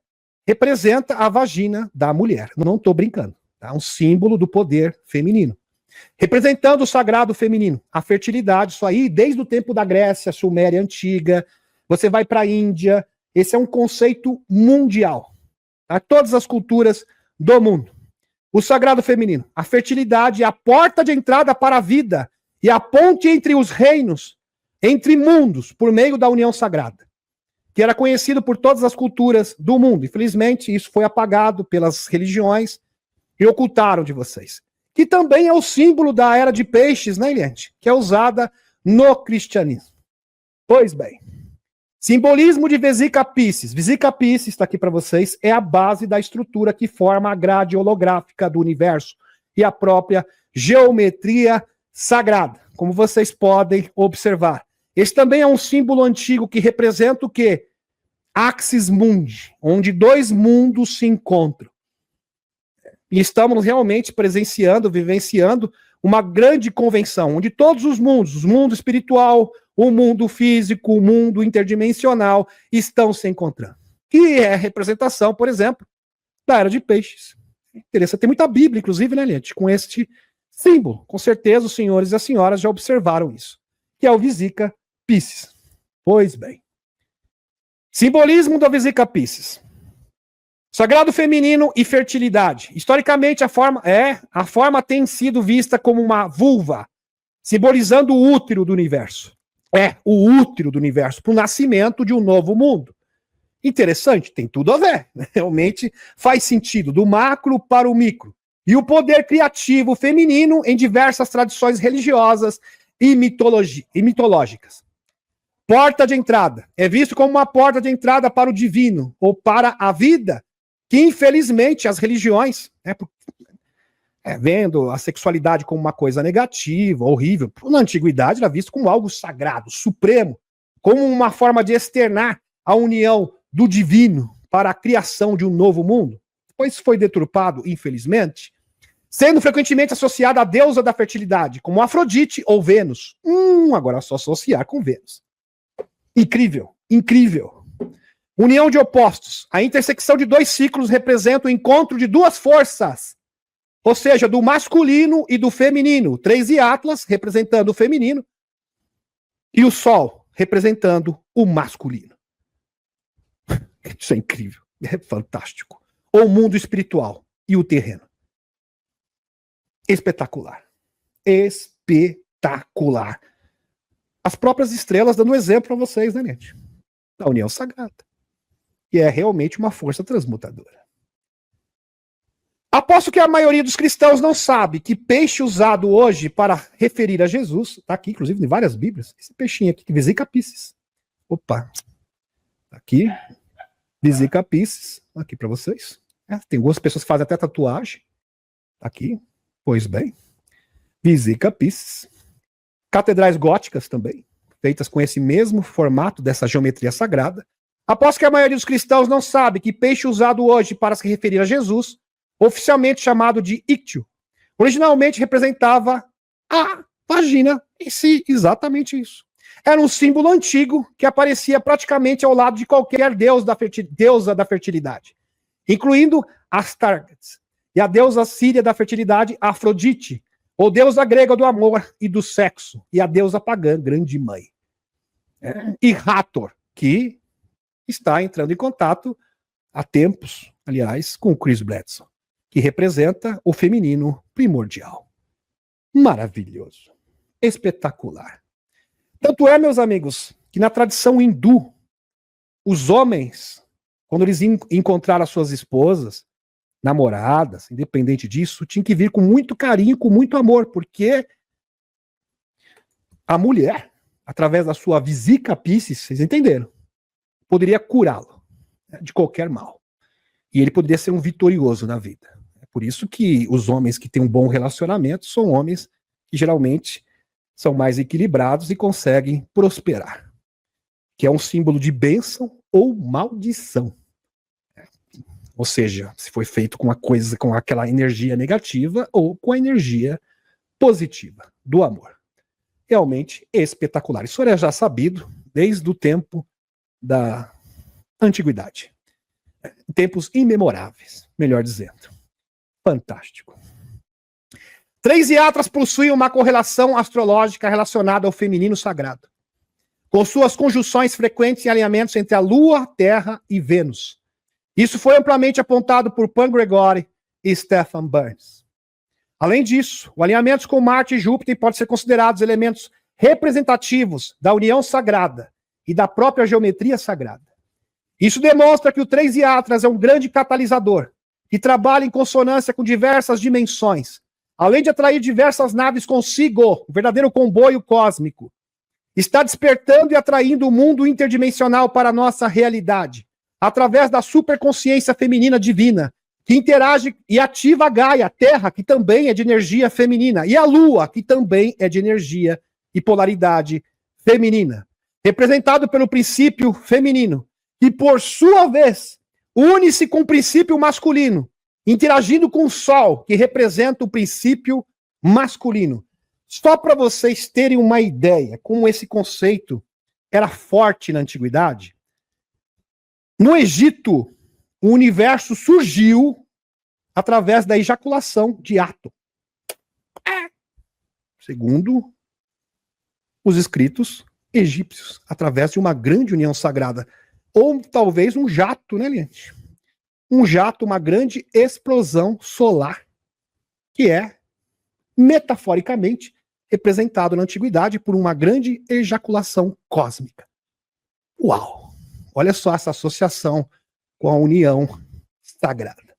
A: Representa a vagina da mulher. Não estou brincando. Tá? Um símbolo do poder feminino. Representando o sagrado feminino, a fertilidade, isso aí desde o tempo da Grécia, Suméria antiga, você vai para a Índia, esse é um conceito mundial. Tá? Todas as culturas do mundo. O sagrado feminino, a fertilidade é a porta de entrada para a vida e a ponte entre os reinos, entre mundos, por meio da união sagrada, que era conhecido por todas as culturas do mundo. Infelizmente, isso foi apagado pelas religiões e ocultaram de vocês. Que também é o símbolo da era de peixes, né, Eliane? Que é usada no cristianismo. Pois bem, simbolismo de Vesica Piscis. Vesica Piscis, está aqui para vocês, é a base da estrutura que forma a grade holográfica do universo e a própria geometria sagrada, como vocês podem observar. Esse também é um símbolo antigo que representa o quê? Axis Mundi, onde dois mundos se encontram. E estamos realmente presenciando, vivenciando uma grande convenção, onde todos os mundos, o mundo espiritual, o mundo físico, o mundo interdimensional, estão se encontrando. Que é a representação, por exemplo, da Era de Peixes. Interessante, tem muita Bíblia, inclusive, né, gente, com este símbolo. Com certeza os senhores e as senhoras já observaram isso, que é o Vesica Piscis. Pois bem. Simbolismo da Vesica Piscis. Sagrado feminino e fertilidade. Historicamente, a forma tem sido vista como uma vulva, simbolizando o útero do universo. O útero do universo, para o nascimento de um novo mundo. Interessante, tem tudo a ver. Realmente faz sentido, do macro para o micro. E o poder criativo feminino em diversas tradições religiosas e mitológicas. Porta de entrada. É visto como uma porta de entrada para o divino, ou para a vida, que infelizmente as religiões, vendo a sexualidade como uma coisa negativa, horrível, na antiguidade era visto como algo sagrado, supremo, como uma forma de externar a união do divino para a criação de um novo mundo. Depois foi deturpado, infelizmente, sendo frequentemente associada à deusa da fertilidade, como Afrodite ou Vênus. Agora é só associar com Vênus. Incrível, incrível. União de opostos. A intersecção de dois ciclos representa o encontro de duas forças, ou seja, do masculino e do feminino. 3 de Atlas, representando o feminino, e o Sol, representando o masculino. Isso é incrível, é fantástico. ou o mundo espiritual e o terreno. Espetacular. Espetacular. As próprias estrelas dando exemplo para vocês, né, gente? Da união sagrada. Que é realmente uma força transmutadora. Aposto que a maioria dos cristãos não sabe que peixe usado hoje para referir a Jesus, tá aqui, inclusive, em várias bíblias, esse peixinho aqui, Vesica Piscis. Opa, tá aqui, Vesica Piscis, aqui para vocês. Tem algumas pessoas que fazem até tatuagem. Tá aqui, pois bem. Vesica Piscis. Catedrais góticas também, feitas com esse mesmo formato dessa geometria sagrada. Aposto que a maioria dos cristãos não sabe que peixe usado hoje para se referir a Jesus, oficialmente chamado de íctio, originalmente representava a vagina em si, exatamente isso. Era um símbolo antigo que aparecia praticamente ao lado de qualquer deusa da fertilidade, incluindo Astartes e a deusa síria da fertilidade, Afrodite, ou deusa grega do amor e do sexo, e a deusa pagã, Grande Mãe. E Hathor, que está entrando em contato há tempos, aliás, com o Chris Bledsoe, que representa o feminino primordial. Maravilhoso. Espetacular. Tanto é, meus amigos, que na tradição hindu, os homens, quando eles encontraram as suas esposas, namoradas, independente disso, tinham que vir com muito carinho, com muito amor, porque a mulher, através da sua Vesica Piscis, vocês entenderam, poderia curá-lo, né, de qualquer mal. E ele poderia ser um vitorioso na vida. É por isso que os homens que têm um bom relacionamento são homens que geralmente são mais equilibrados e conseguem prosperar, que é um símbolo de bênção ou maldição. Ou seja, se foi feito com uma coisa, com aquela energia negativa ou com a energia positiva do amor. Realmente espetacular. Isso era já sabido desde o tempo da antiguidade. Tempos imemoráveis, melhor dizendo. Fantástico. 3 iatras possuem uma correlação astrológica relacionada ao feminino sagrado, com suas conjunções frequentes em alinhamentos entre a Lua, Terra e Vênus. Isso foi amplamente apontado por Pan Gregory e Stephen Burns. Além disso, o alinhamento com Marte e Júpiter pode ser considerados elementos representativos da união sagrada e da própria geometria sagrada. Isso demonstra que o 3 iatras é um grande catalisador, que trabalha em consonância com diversas dimensões, além de atrair diversas naves consigo, um verdadeiro comboio cósmico. Está despertando e atraindo o mundo interdimensional para a nossa realidade, através da superconsciência feminina divina, que interage e ativa a Gaia, a Terra, que também é de energia feminina, e a Lua, que também é de energia e polaridade feminina, representado pelo princípio feminino, que por sua vez une-se com o princípio masculino, interagindo com o Sol, que representa o princípio masculino. Só para vocês terem uma ideia, como esse conceito era forte na antiguidade, no Egito, o universo surgiu através da ejaculação de Atom. Segundo os escritos egípcios, através de uma grande união sagrada. Ou talvez um jato, né, gente? Um jato, uma grande explosão solar, que é, metaforicamente, representado na antiguidade por uma grande ejaculação cósmica. Uau! Olha só essa associação com a união sagrada.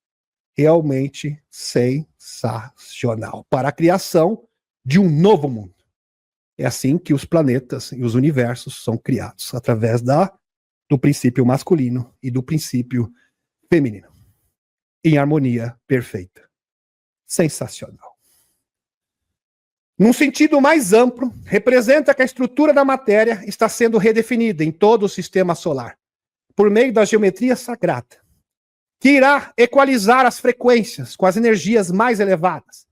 A: Realmente sensacional. Para a criação de um novo mundo. É assim que os planetas e os universos são criados, através do princípio masculino e do princípio feminino. Em harmonia perfeita. Sensacional. Num sentido mais amplo, representa que a estrutura da matéria está sendo redefinida em todo o sistema solar, por meio da geometria sagrada, que irá equalizar as frequências com as energias mais elevadas.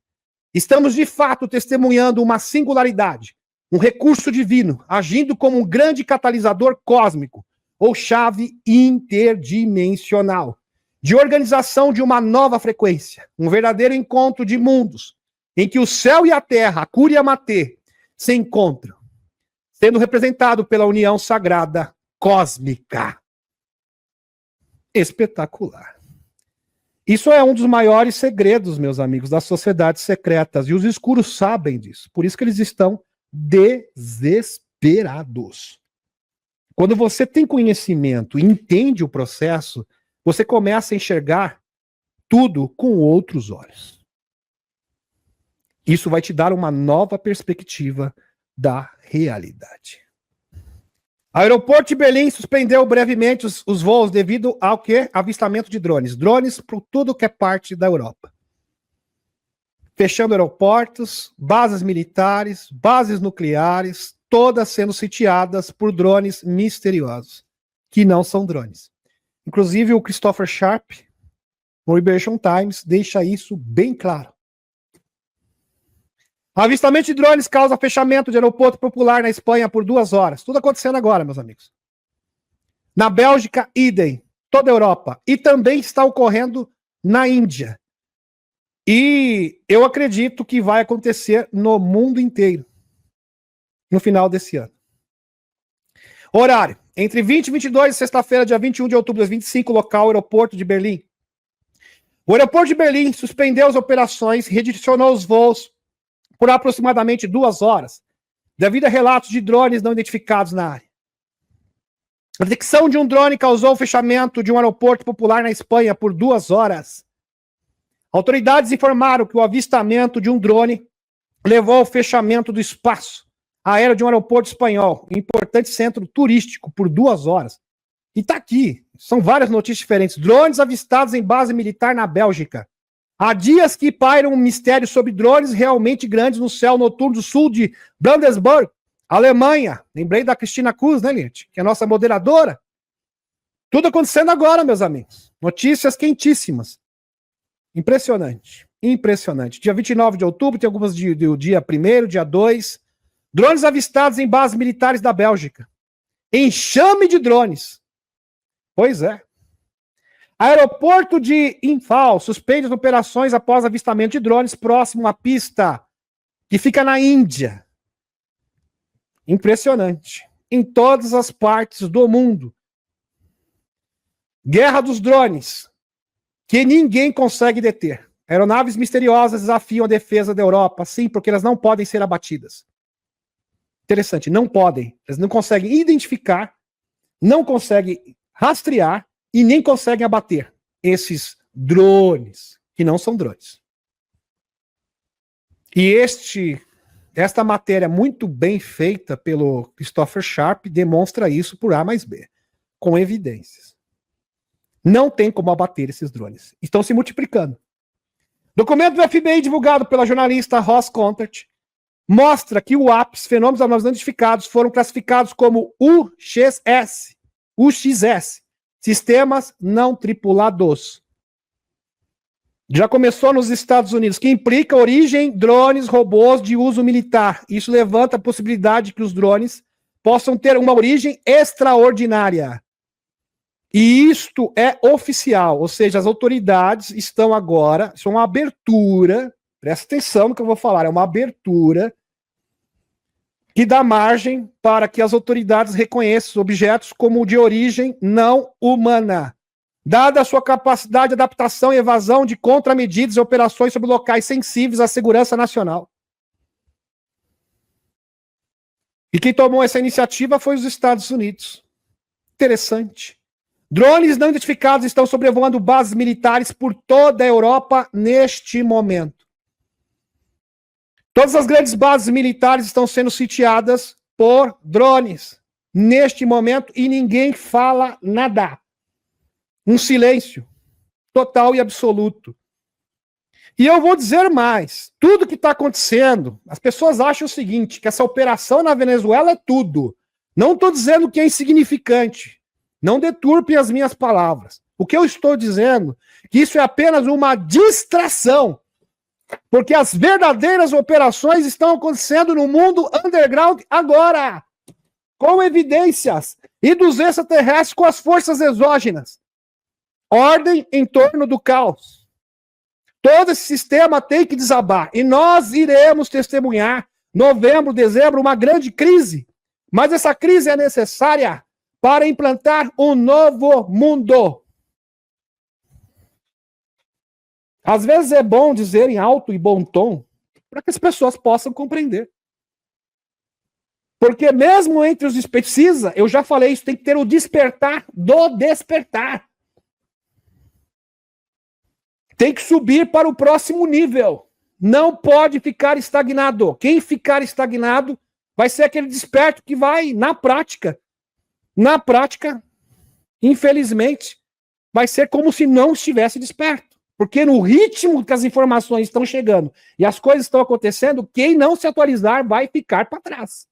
A: Estamos, de fato, testemunhando uma singularidade, um recurso divino, agindo como um grande catalisador cósmico, ou chave interdimensional, de organização de uma nova frequência, um verdadeiro encontro de mundos, em que o céu e a terra, a Cura e a Matê, se encontram, sendo representado pela união sagrada cósmica. Espetacular. Isso é um dos maiores segredos, meus amigos, das sociedades secretas. E os escuros sabem disso. Por isso que eles estão desesperados. Quando você tem conhecimento e entende o processo, você começa a enxergar tudo com outros olhos. Isso vai te dar uma nova perspectiva da realidade. O aeroporto de Berlim suspendeu brevemente os voos devido ao quê? Avistamento de drones. Drones por tudo que é parte da Europa. Fechando aeroportos, bases militares, bases nucleares, todas sendo sitiadas por drones misteriosos, que não são drones. Inclusive o Christopher Sharp, no Liberation Times, deixa isso bem claro. Avistamento de drones causa fechamento de aeroporto popular na Espanha por 2 horas. Tudo acontecendo agora, meus amigos. Na Bélgica, idem. Toda a Europa. E também está ocorrendo na Índia. E eu acredito que vai acontecer no mundo inteiro. No final desse ano. Horário. Entre 20 e 22, sexta-feira, dia 21 de outubro, às 25, local, aeroporto de Berlim. O aeroporto de Berlim suspendeu as operações, redirecionou os voos por aproximadamente 2 horas, devido a relatos de drones não identificados na área. A detecção de um drone causou o fechamento de um aeroporto popular na Espanha por 2 horas. Autoridades informaram que o avistamento de um drone levou ao fechamento do espaço aéreo de um aeroporto espanhol, um importante centro turístico, por 2 horas. E está aqui, são várias notícias diferentes. Drones avistados em base militar na Bélgica. Há dias que paira um mistério sobre drones realmente grandes no céu noturno do sul de Brandenburg, Alemanha. Lembrei da Cristina Cruz, né, gente? Que é a nossa moderadora. Tudo acontecendo agora, meus amigos. Notícias quentíssimas. Impressionante. Impressionante. Dia 29 de outubro, tem algumas do dia 1º, dia 2. Drones avistados em bases militares da Bélgica. Enxame de drones. Pois é. Aeroporto de Imphal suspende as operações após avistamento de drones próximo à pista que fica na Índia. Impressionante. Em todas as partes do mundo. Guerra dos drones, que ninguém consegue deter. Aeronaves misteriosas desafiam a defesa da Europa, sim, porque elas não podem ser abatidas. Interessante, não podem. Eles não conseguem identificar, não conseguem rastrear e nem conseguem abater esses drones, que não são drones. E esta matéria muito bem feita pelo Christopher Sharp demonstra isso por A mais B, com evidências. Não tem como abater esses drones. Estão se multiplicando. Documento do FBI divulgado pela jornalista Ross Contact mostra que o UAPs, fenômenos anormais não identificados, foram classificados como UXS, sistemas não tripulados. Já começou nos Estados Unidos, que implica origem drones, robôs de uso militar. Isso levanta a possibilidade de que os drones possam ter uma origem extraordinária. E isto é oficial, ou seja, as autoridades estão agora, isso é uma abertura, presta atenção no que eu vou falar, é uma abertura que dá margem para que as autoridades reconheçam objetos como de origem não humana, dada a sua capacidade de adaptação e evasão de contramedidas e operações sobre locais sensíveis à segurança nacional. E quem tomou essa iniciativa foi os Estados Unidos. Interessante. Drones não identificados estão sobrevoando bases militares por toda a Europa neste momento. Todas as grandes bases militares estão sendo sitiadas por drones neste momento e ninguém fala nada. Um silêncio total e absoluto. E eu vou dizer mais, tudo que está acontecendo, as pessoas acham o seguinte, que essa operação na Venezuela é tudo. Não estou dizendo que é insignificante. Não deturpem as minhas palavras. O que eu estou dizendo é que isso é apenas uma distração. Porque as verdadeiras operações estão acontecendo no mundo underground agora. Com evidências. E dos extraterrestres com as forças exógenas. Ordem em torno do caos. Todo esse sistema tem que desabar. E nós iremos testemunhar, novembro, dezembro, uma grande crise. Mas essa crise é necessária para implantar um novo mundo. Às vezes é bom dizer em alto e bom tom para que as pessoas possam compreender. Porque mesmo entre os precisa, eu já falei isso, tem que ter o despertar do despertar. Tem que subir para o próximo nível. Não pode ficar estagnado. Quem ficar estagnado vai ser aquele desperto que vai, na prática, infelizmente, vai ser como se não estivesse desperto. Porque no ritmo que as informações estão chegando e as coisas estão acontecendo, quem não se atualizar vai ficar para trás.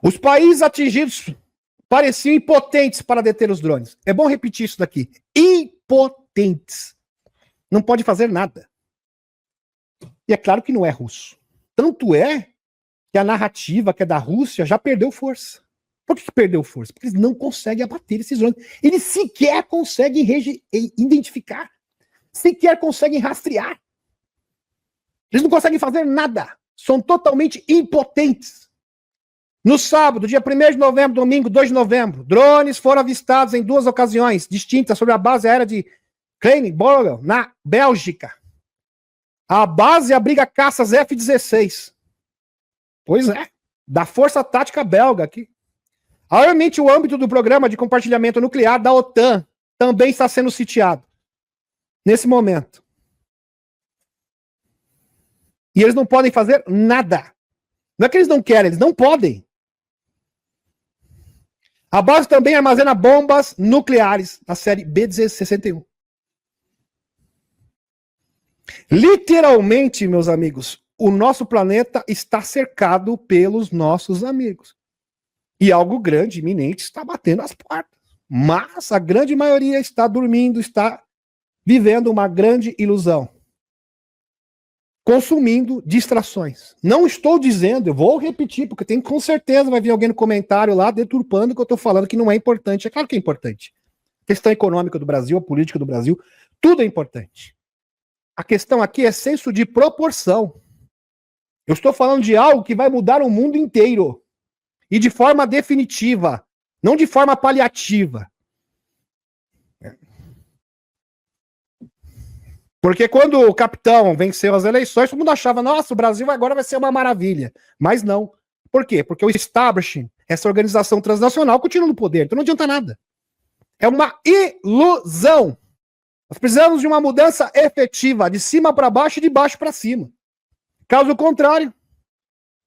A: Os países atingidos pareciam impotentes para deter os drones. É bom repetir isso daqui. Impotentes. Não pode fazer nada. E é claro que não é russo. Tanto é que a narrativa que é da Rússia já perdeu força. Por que perdeu força? Porque eles não conseguem abater esses drones. Eles sequer conseguem identificar. Sequer conseguem rastrear. Eles não conseguem fazer nada. São totalmente impotentes. No sábado, dia 1º de novembro, domingo, 2 de novembro, drones foram avistados em 2 ocasiões distintas sobre a base aérea de Kranichborg, na Bélgica. A base abriga caças F-16. Pois é, da Força Tática Belga aqui. Atualmente, o âmbito do programa de compartilhamento nuclear da OTAN também está sendo sitiado. Nesse momento. E eles não podem fazer nada. Não é que eles não querem, eles não podem. A base também armazena bombas nucleares na série B-61. Literalmente, meus amigos, o nosso planeta está cercado pelos nossos amigos. E algo grande, iminente, está batendo as portas. Mas a grande maioria está dormindo, está vivendo uma grande ilusão. Consumindo distrações. Não estou dizendo, eu vou repetir, porque tem com certeza vai vir alguém no comentário lá deturpando o que eu estou falando que não é importante. É claro que é importante. A questão econômica do Brasil, a política do Brasil, tudo é importante. A questão aqui é senso de proporção. Eu estou falando de algo que vai mudar o mundo inteiro. E de forma definitiva, não de forma paliativa. Porque quando o capitão venceu as eleições, todo mundo achava, nossa, o Brasil agora vai ser uma maravilha. Mas não. Por quê? Porque o establishment, essa organização transnacional, continua no poder. Então não adianta nada. É uma ilusão. Nós precisamos de uma mudança efetiva, de cima para baixo e de baixo para cima. Caso contrário,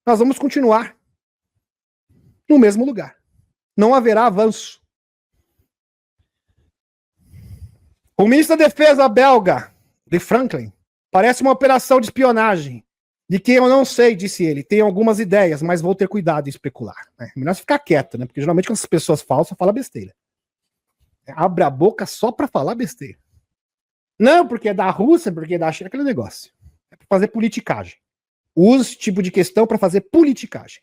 A: nós vamos continuar no mesmo lugar. Não haverá avanço. O ministro da Defesa belga, de Franklin, parece uma operação de espionagem, de quem eu não sei, disse ele. Tem algumas ideias, mas vou ter cuidado em especular. É melhor ficar quieto, né? Porque geralmente quando as pessoas falam, só fala besteira. Abre a boca só para falar besteira. Não, porque é da Rússia, porque é da China, aquele negócio. É para fazer politicagem. Usa esse tipo de questão para fazer politicagem.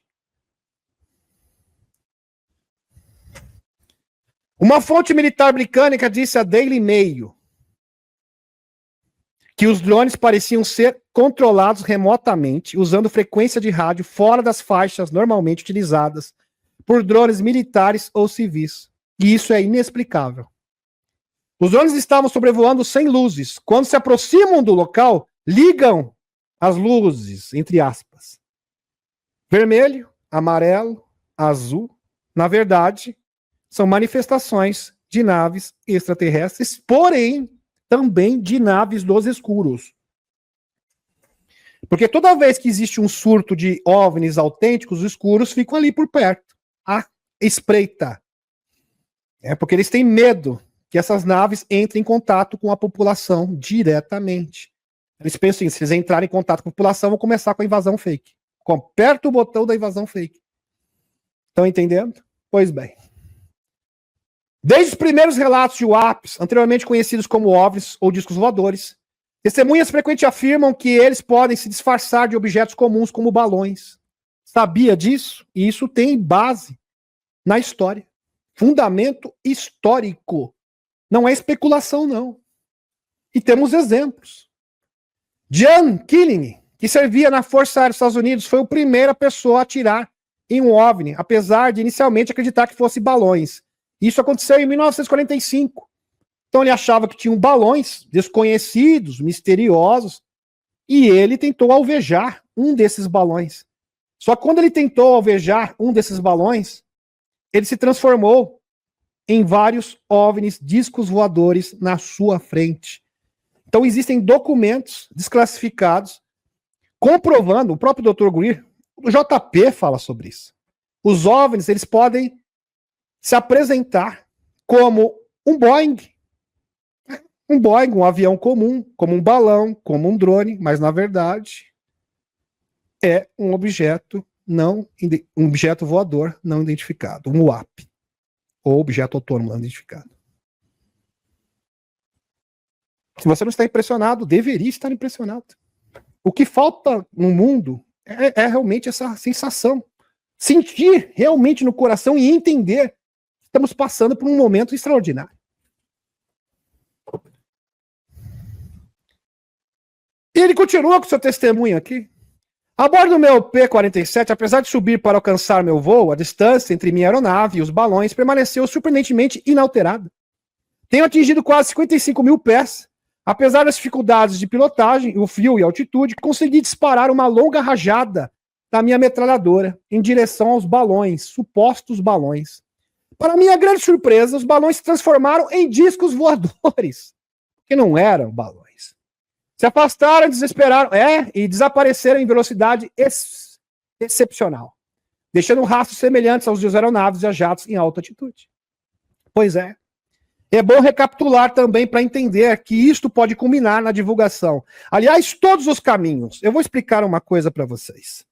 A: Uma fonte militar britânica disse a Daily Mail que os drones pareciam ser controlados remotamente, usando frequência de rádio fora das faixas normalmente utilizadas por drones militares ou civis. E isso é inexplicável. Os drones estavam sobrevoando sem luzes. Quando se aproximam do local, ligam as luzes, entre aspas. Vermelho, amarelo, azul. Na verdade, são manifestações de naves extraterrestres, porém, também de naves dos escuros. Porque toda vez que existe um surto de OVNIs autênticos, os escuros ficam ali por perto. À espreita. É porque eles têm medo que essas naves entrem em contato com a população diretamente. Eles pensam assim, se eles entrarem em contato com a população, vão começar com a invasão fake. Aperta o botão da invasão fake. Estão entendendo? Pois bem. Desde os primeiros relatos de UAPs, anteriormente conhecidos como OVNIs ou discos voadores, testemunhas frequentemente afirmam que eles podem se disfarçar de objetos comuns como balões. Sabia disso? E isso tem base na história. Fundamento histórico. Não é especulação, não. E temos exemplos. John Killing, que servia na Força Aérea dos Estados Unidos, foi a primeira pessoa a atirar em um OVNI, apesar de inicialmente acreditar que fosse balões. Isso aconteceu em 1945. Então ele achava que tinham balões desconhecidos, misteriosos, e ele tentou alvejar um desses balões. Só que quando ele tentou alvejar um desses balões, ele se transformou em vários OVNIs, discos voadores, na sua frente. Então existem documentos desclassificados comprovando, o próprio Dr. Greer, o JP fala sobre isso. Os OVNIs, eles podem se apresentar como um Boeing, um avião comum, como um balão, como um drone, mas na verdade é um objeto um objeto voador não identificado, um UAP, ou objeto autônomo não identificado. Se você não está impressionado, deveria estar impressionado. O que falta no mundo é realmente essa sensação. Sentir realmente no coração e entender que estamos passando por um momento extraordinário. E ele continua com seu testemunho aqui. A bordo do meu P-47, apesar de subir para alcançar meu voo, a distância entre minha aeronave e os balões permaneceu surpreendentemente inalterada. Tenho atingido quase 55 mil pés. Apesar das dificuldades de pilotagem, o frio e a altitude, consegui disparar uma longa rajada da minha metralhadora em direção aos balões, supostos balões. Para minha grande surpresa, os balões se transformaram em discos voadores, que não eram balões. Se afastaram, desesperaram, e desapareceram em velocidade excepcional, deixando rastros semelhantes aos de aeronaves e a jatos em alta altitude. Pois é. É bom recapitular também para entender que isto pode culminar na divulgação. Aliás, todos os caminhos. Eu vou explicar uma coisa para vocês.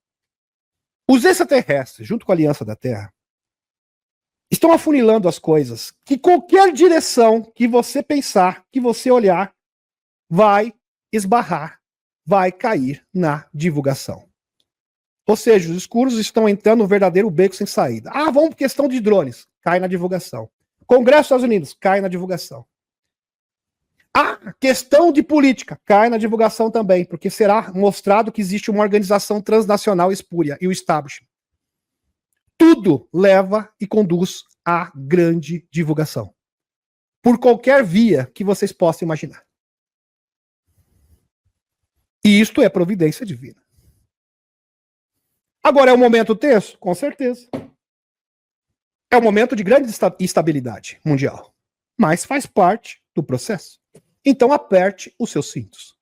A: Os extraterrestres, junto com a Aliança da Terra, estão afunilando as coisas. Que qualquer direção que você pensar, que você olhar, vai esbarrar, vai cair na divulgação. Ou seja, os escuros estão entrando no verdadeiro beco sem saída. Vamos por questão de drones. Cai na divulgação. Congresso dos Estados Unidos, cai na divulgação. Questão de política, cai na divulgação também, porque será mostrado que existe uma organização transnacional espúria e o establishment. Tudo leva e conduz à grande divulgação. Por qualquer via que vocês possam imaginar. E isto é providência divina. Agora, é um momento tenso? Com certeza. É um momento de grande instabilidade mundial, mas faz parte do processo. Então aperte os seus cintos.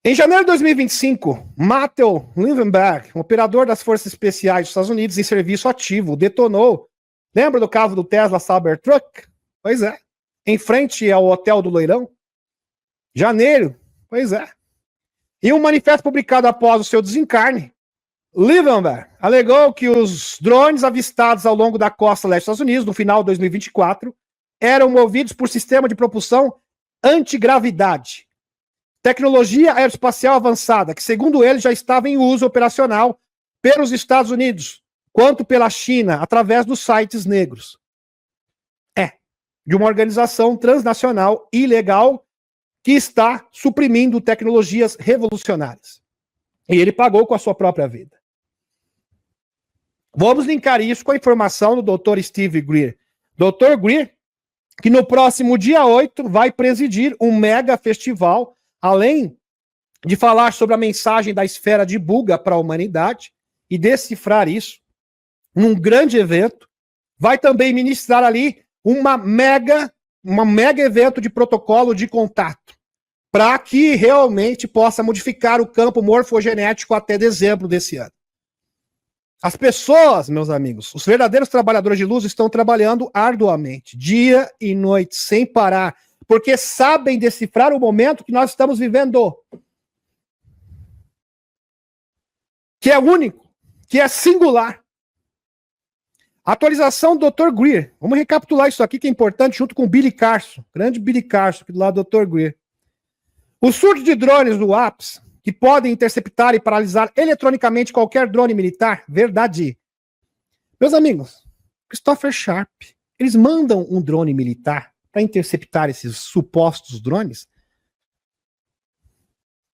A: Em janeiro de 2025, Matthew Lindenberg, um operador das Forças Especiais dos Estados Unidos em serviço ativo, detonou, lembra do caso do Tesla Cybertruck? Pois é. Em frente ao Hotel do Leilão? Janeiro? Pois é. Em um manifesto publicado após o seu desencarne, Lindenberg alegou que os drones avistados ao longo da costa leste dos Estados Unidos, no final de 2024, eram movidos por sistema de propulsão antigravidade. Tecnologia aeroespacial avançada, que segundo ele já estava em uso operacional pelos Estados Unidos, quanto pela China, através dos sites negros. De uma organização transnacional ilegal que está suprimindo tecnologias revolucionárias. E ele pagou com a sua própria vida. Vamos linkar isso com a informação do Dr. Steve Greer. Dr. Greer, que no próximo dia 8 vai presidir um mega festival, além de falar sobre a mensagem da esfera de Buga para a humanidade e decifrar isso num grande evento. Vai também ministrar ali uma mega evento de protocolo de contato, para que realmente possa modificar o campo morfogenético até dezembro desse ano. As pessoas, meus amigos, os verdadeiros trabalhadores de luz estão trabalhando arduamente, dia e noite, sem parar, porque sabem decifrar o momento que nós estamos vivendo. Que é único, que é singular. Atualização do Dr. Greer. Vamos recapitular isso aqui que é importante, junto com o Billy Carson, grande Billy Carson, aqui do lado do Dr. Greer. O surto de drones do APS, que podem interceptar e paralisar eletronicamente qualquer drone militar, verdade. Meus amigos, Christopher Sharp, eles mandam um drone militar para interceptar esses supostos drones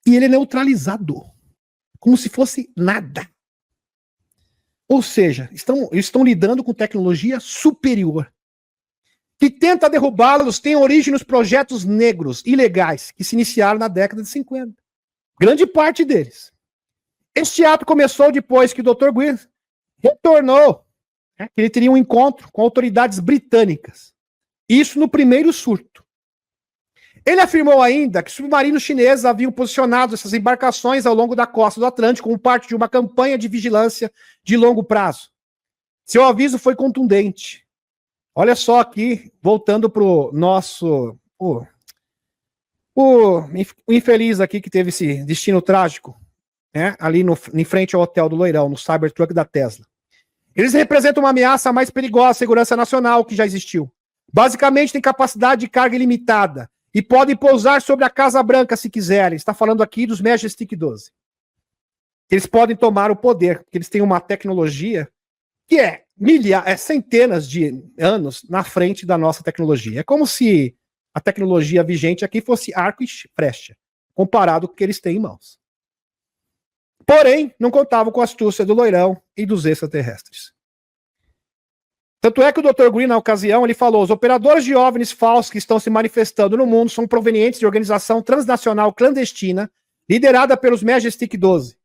A: e ele é neutralizado, como se fosse nada. Ou seja, estão lidando com tecnologia superior. Que tenta derrubá-los tem origem nos projetos negros, ilegais, que se iniciaram na década de 50. Grande parte deles. Este ato começou depois que o Dr. Greer retornou, que ele teria um encontro com autoridades britânicas. Isso no primeiro surto. Ele afirmou ainda que submarinos chineses haviam posicionado essas embarcações ao longo da costa do Atlântico como parte de uma campanha de vigilância de longo prazo. Seu aviso foi contundente. Olha só aqui, voltando para o nosso... O infeliz aqui que teve esse destino trágico, né, ali em frente ao hotel do Loirão, no Cybertruck da Tesla. Eles representam uma ameaça mais perigosa à segurança nacional que já existiu. Basicamente, tem capacidade de carga ilimitada e podem pousar sobre a Casa Branca se quiserem. Está falando aqui dos Majestic 12. Eles podem tomar o poder, porque eles têm uma tecnologia que é centenas de anos na frente da nossa tecnologia. É como se a tecnologia vigente aqui fosse arco e flecha, comparado com o que eles têm em mãos. Porém, não contavam com a astúcia do Loirão e dos extraterrestres. Tanto é que o Dr. Greer, na ocasião, ele falou: os operadores de OVNIs falsos que estão se manifestando no mundo são provenientes de organização transnacional clandestina, liderada pelos Majestic 12.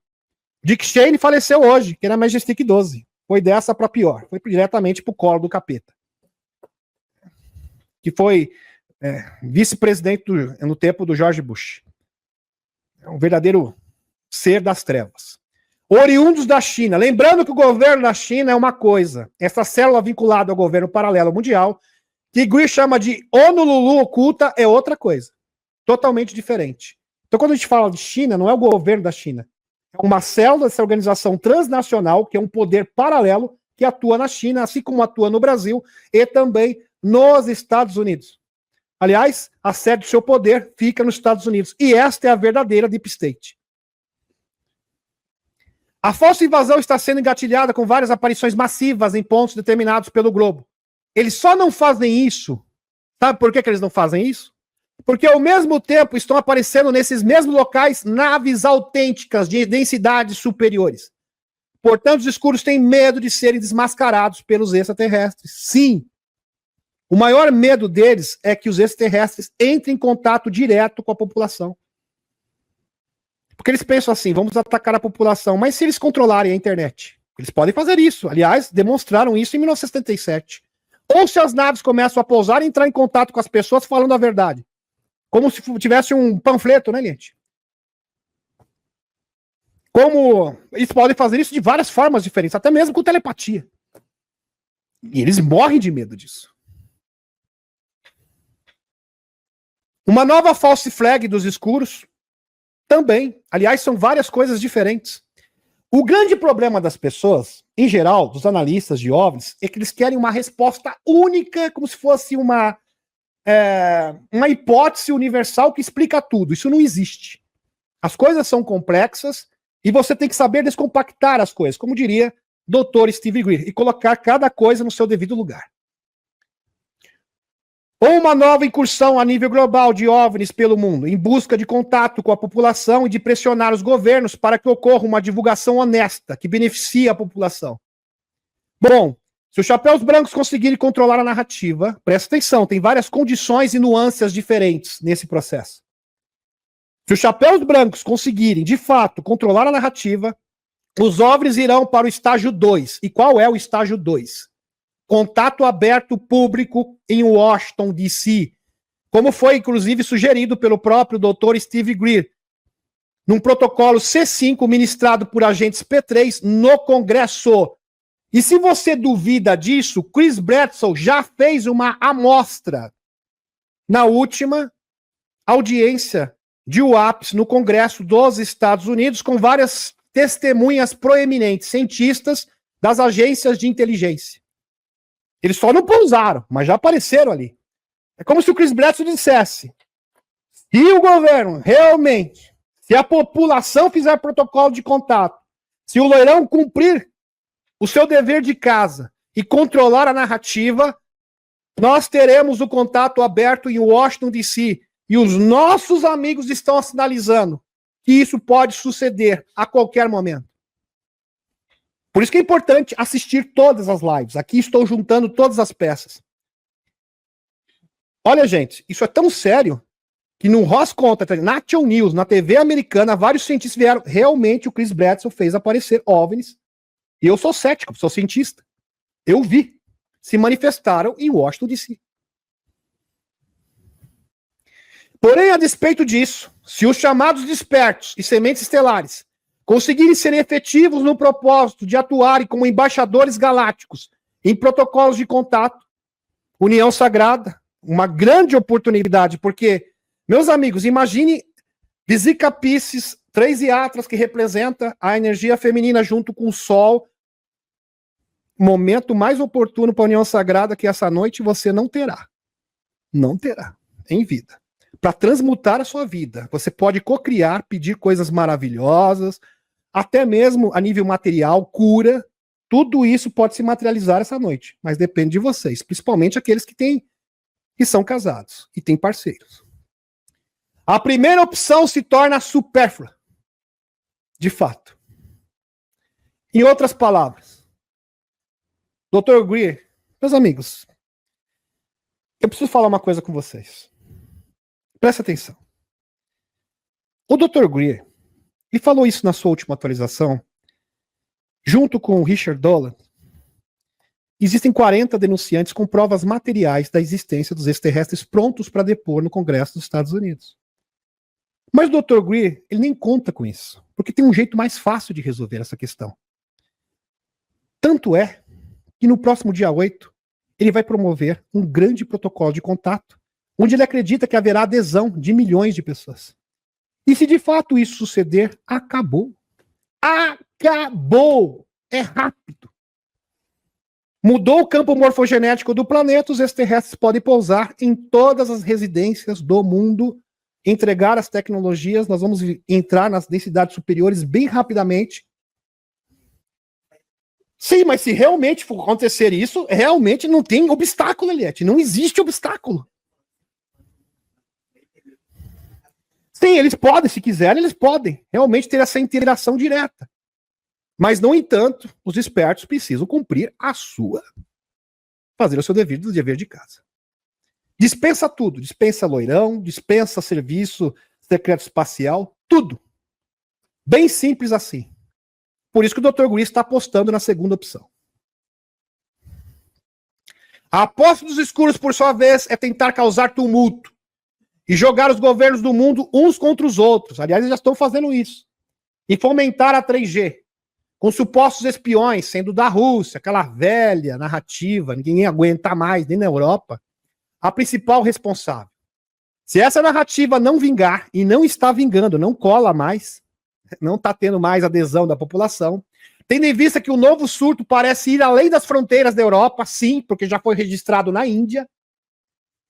A: Dick Cheney faleceu hoje, que era Majestic 12. Foi dessa para pior. Foi diretamente para o colo do capeta. Que foi vice-presidente no tempo do George Bush. É um verdadeiro ser das trevas. Oriundos da China. Lembrando que o governo da China é uma coisa. Essa célula vinculada ao governo paralelo mundial, que Greer chama de Honolulu oculta, é outra coisa. Totalmente diferente. Então, quando a gente fala de China, não é o governo da China. É uma célula dessa organização transnacional, que é um poder paralelo, que atua na China, assim como atua no Brasil e também nos Estados Unidos. Aliás, a sede do seu poder fica nos Estados Unidos. E esta é a verdadeira Deep State. A falsa invasão está sendo engatilhada com várias aparições massivas em pontos determinados pelo globo. Eles só não fazem isso. Sabe por que eles não fazem isso? Porque ao mesmo tempo estão aparecendo nesses mesmos locais naves autênticas de densidades superiores. Portanto, os escuros têm medo de serem desmascarados pelos extraterrestres. Sim. O maior medo deles é que os extraterrestres entrem em contato direto com a população. Porque eles pensam assim: vamos atacar a população, mas se eles controlarem a internet, eles podem fazer isso. Aliás, demonstraram isso em 1977. Ou se as naves começam a pousar e entrar em contato com as pessoas falando a verdade. Como se tivesse um panfleto, né, gente? Como eles podem fazer isso de várias formas diferentes, até mesmo com telepatia. E eles morrem de medo disso. Uma nova false flag dos escuros também. Aliás, são várias coisas diferentes. O grande problema das pessoas, em geral, dos analistas de OVNIs, é que eles querem uma resposta única, como se fosse uma hipótese universal que explica tudo. Isso não existe. As coisas são complexas e você tem que saber descompactar as coisas, como diria Dr. Steve Greer, e colocar cada coisa no seu devido lugar. Ou uma nova incursão a nível global de OVNIs pelo mundo, em busca de contato com a população e de pressionar os governos para que ocorra uma divulgação honesta, que beneficie a população. Bom, se os chapéus brancos conseguirem controlar a narrativa, presta atenção, tem várias condições e nuances diferentes nesse processo. Se os chapéus brancos conseguirem, de fato, controlar a narrativa, os OVNIs irão para o estágio 2. E qual é o estágio 2? Contato aberto público em Washington, D.C., como foi, inclusive, sugerido pelo próprio Dr. Steve Greer, num protocolo C5 ministrado por agentes P3 no Congresso. E se você duvida disso, Chris Bredesen já fez uma amostra na última audiência de UAPs no Congresso dos Estados Unidos, com várias testemunhas proeminentes, cientistas das agências de inteligência. Eles só não pousaram, mas já apareceram ali. É como se o Chris Bredesen dissesse: se o governo realmente, se a população fizer protocolo de contato, se o Loirão cumprir o seu dever de casa e controlar a narrativa, nós teremos o contato aberto em Washington, D.C. E os nossos amigos estão sinalizando que isso pode suceder a qualquer momento. Por isso que é importante assistir todas as lives. Aqui estou juntando todas as peças. Olha, gente, isso é tão sério que no Ross Contra, na Action News, na TV americana, vários cientistas vieram. Realmente o Chris Bradson fez aparecer OVNIs. E eu sou cético, sou cientista. Eu vi. Se manifestaram em Washington, D.C. Porém, a despeito disso, se os chamados despertos e sementes estelares conseguirem ser efetivos no propósito de atuarem como embaixadores galácticos em protocolos de contato, união sagrada, uma grande oportunidade, porque, meus amigos, imagine Vesica Piscis, 3 Iatras, que representa a energia feminina junto com o Sol. Momento mais oportuno para a união sagrada que essa noite você não terá. Não terá em vida. Para transmutar a sua vida. Você pode cocriar, pedir coisas maravilhosas, até mesmo a nível material, cura. Tudo isso pode se materializar essa noite, mas depende de vocês, principalmente aqueles que são casados e têm parceiros. A primeira opção se torna supérflua. De fato. Em outras palavras, Dr. Greer, meus amigos, eu preciso falar uma coisa com vocês. Presta atenção. O Dr. Greer, e falou isso na sua última atualização, junto com o Richard Dolan, existem 40 denunciantes com provas materiais da existência dos extraterrestres prontos para depor no Congresso dos Estados Unidos. Mas o Dr. Greer, ele nem conta com isso, porque tem um jeito mais fácil de resolver essa questão. Tanto é que no próximo dia 8, ele vai promover um grande protocolo de contato, onde ele acredita que haverá adesão de milhões de pessoas. E se de fato isso suceder, acabou. Acabou! É rápido. Mudou o campo morfogenético do planeta, os extraterrestres podem pousar em todas as residências do mundo, entregar as tecnologias, nós vamos entrar nas densidades superiores bem rapidamente. Sim, mas se realmente for acontecer isso, realmente não tem obstáculo, Eliette. Não existe obstáculo. Sim, eles podem, se quiserem, eles podem realmente ter essa interação direta. Mas, no entanto, os espertos precisam cumprir fazer o seu dever de casa. Dispensa tudo, dispensa loirão, dispensa serviço secreto espacial, tudo. Bem simples assim. Por isso que o Dr. Greer está apostando na segunda opção. A aposta dos escuros, por sua vez, é tentar causar tumulto e jogar os governos do mundo uns contra os outros. Aliás, eles já estão fazendo isso. E fomentar a 3G, com supostos espiões, sendo da Rússia, aquela velha narrativa, ninguém aguenta mais, nem na Europa, a principal responsável. Se essa narrativa não vingar, e não está vingando, não cola mais, não está tendo mais adesão da população, tendo em vista que o novo surto parece ir além das fronteiras da Europa, sim, porque já foi registrado na Índia,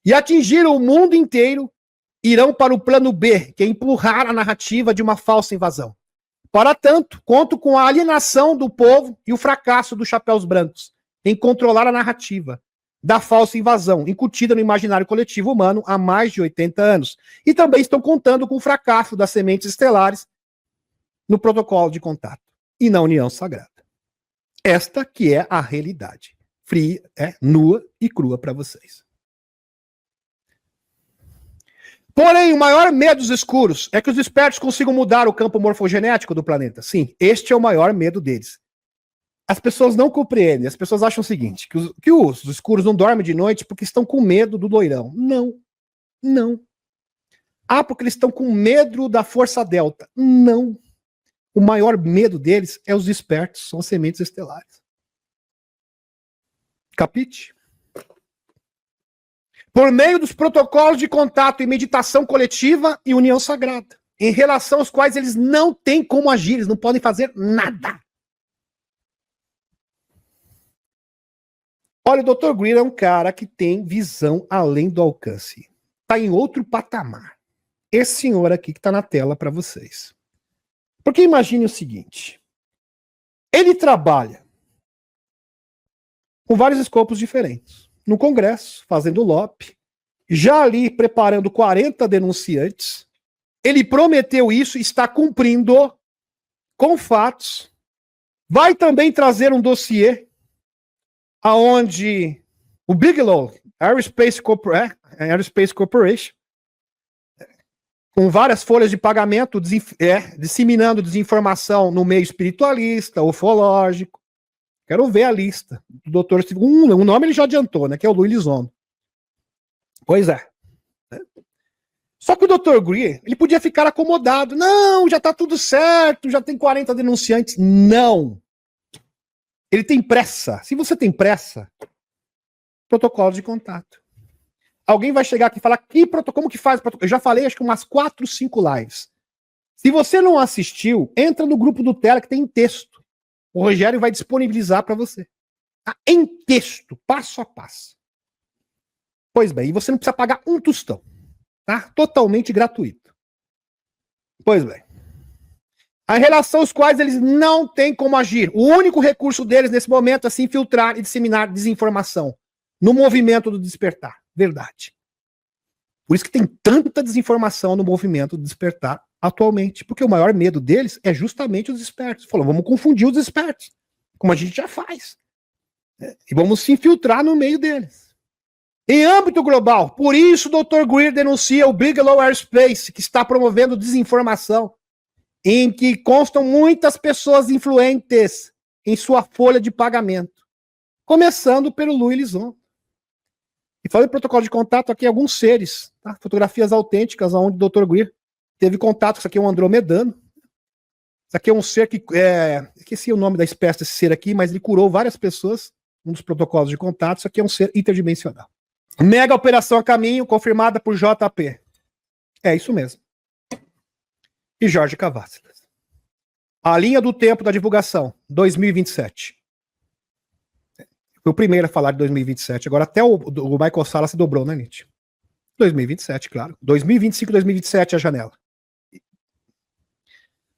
A: e atingir o mundo inteiro, irão para o plano B, que é empurrar a narrativa de uma falsa invasão. Para tanto, conto com a alienação do povo e o fracasso dos chapéus brancos em controlar a narrativa da falsa invasão, incutida no imaginário coletivo humano há mais de 80 anos. E também estão contando com o fracasso das sementes estelares no protocolo de contato e na união sagrada. Esta que é a realidade. Fria, nua e crua para vocês. Porém, o maior medo dos escuros é que os espertos consigam mudar o campo morfogenético do planeta. Sim, este é o maior medo deles. As pessoas não compreendem, as pessoas acham o seguinte, que os escuros não dormem de noite porque estão com medo do loirão. Não, não. Ah, porque eles estão com medo da força delta. Não. O maior medo deles é os espertos, são as sementes estelares. Capite? Por meio dos protocolos de contato e meditação coletiva e união sagrada, em relação aos quais eles não têm como agir, eles não podem fazer nada. Olha, o Dr. Greer é um cara que tem visão além do alcance. Está em outro patamar. Esse senhor aqui que está na tela para vocês. Porque imagine o seguinte. Ele trabalha com vários escopos diferentes. No Congresso, fazendo lobby, já ali preparando 40 denunciantes. Ele prometeu isso e está cumprindo com fatos. Vai também trazer um dossiê aonde o Bigelow Aerospace Corporation, com várias folhas de pagamento, disseminando desinformação no meio espiritualista, ufológico. Quero ver a lista do Dr. O nome ele já adiantou, né? Que é o Louis Elizondo. Pois é. Só que o Dr. Greer, ele podia ficar acomodado. Não, já tá tudo certo, já tem 40 denunciantes. Não. Ele tem pressa. Se você tem pressa, protocolo de contato. Alguém vai chegar aqui e falar como que faz protocolo. Eu já falei, acho que umas 4, 5 lives. Se você não assistiu, entra no grupo do Tela que tem em texto. O Rogério vai disponibilizar para você. Tá? Em texto, passo a passo. Pois bem, e você não precisa pagar um tostão. Tá? Totalmente gratuito. Pois bem. Em relação aos quais eles não têm como agir. O único recurso deles nesse momento é se infiltrar e disseminar desinformação no movimento do despertar. Verdade. Por isso que tem tanta desinformação no movimento do despertar atualmente. Porque o maior medo deles é justamente os espertos. Falou, vamos confundir os espertos. Como a gente já faz. E vamos se infiltrar no meio deles. Em âmbito global, por isso o Dr. Greer denuncia o Bigelow Aerospace, que está promovendo desinformação, em que constam muitas pessoas influentes em sua folha de pagamento, começando pelo Louis Elizondo. E falando em protocolo de contato, aqui alguns seres, tá? Fotografias autênticas, onde o Dr. Greer teve contato. Isso aqui é um andromedano. Isso aqui é um ser que, esqueci o nome da espécie desse ser aqui, mas ele curou várias pessoas, um dos protocolos de contato. Isso aqui é um ser interdimensional. Mega operação a caminho, confirmada por JP. É isso mesmo. E Jorge Cavazzi. A linha do tempo da divulgação, 2027. Foi o primeiro a falar de 2027. Agora até o Michael Sala se dobrou, né, Nietzsche? 2027, claro. 2025, 2027 é a janela.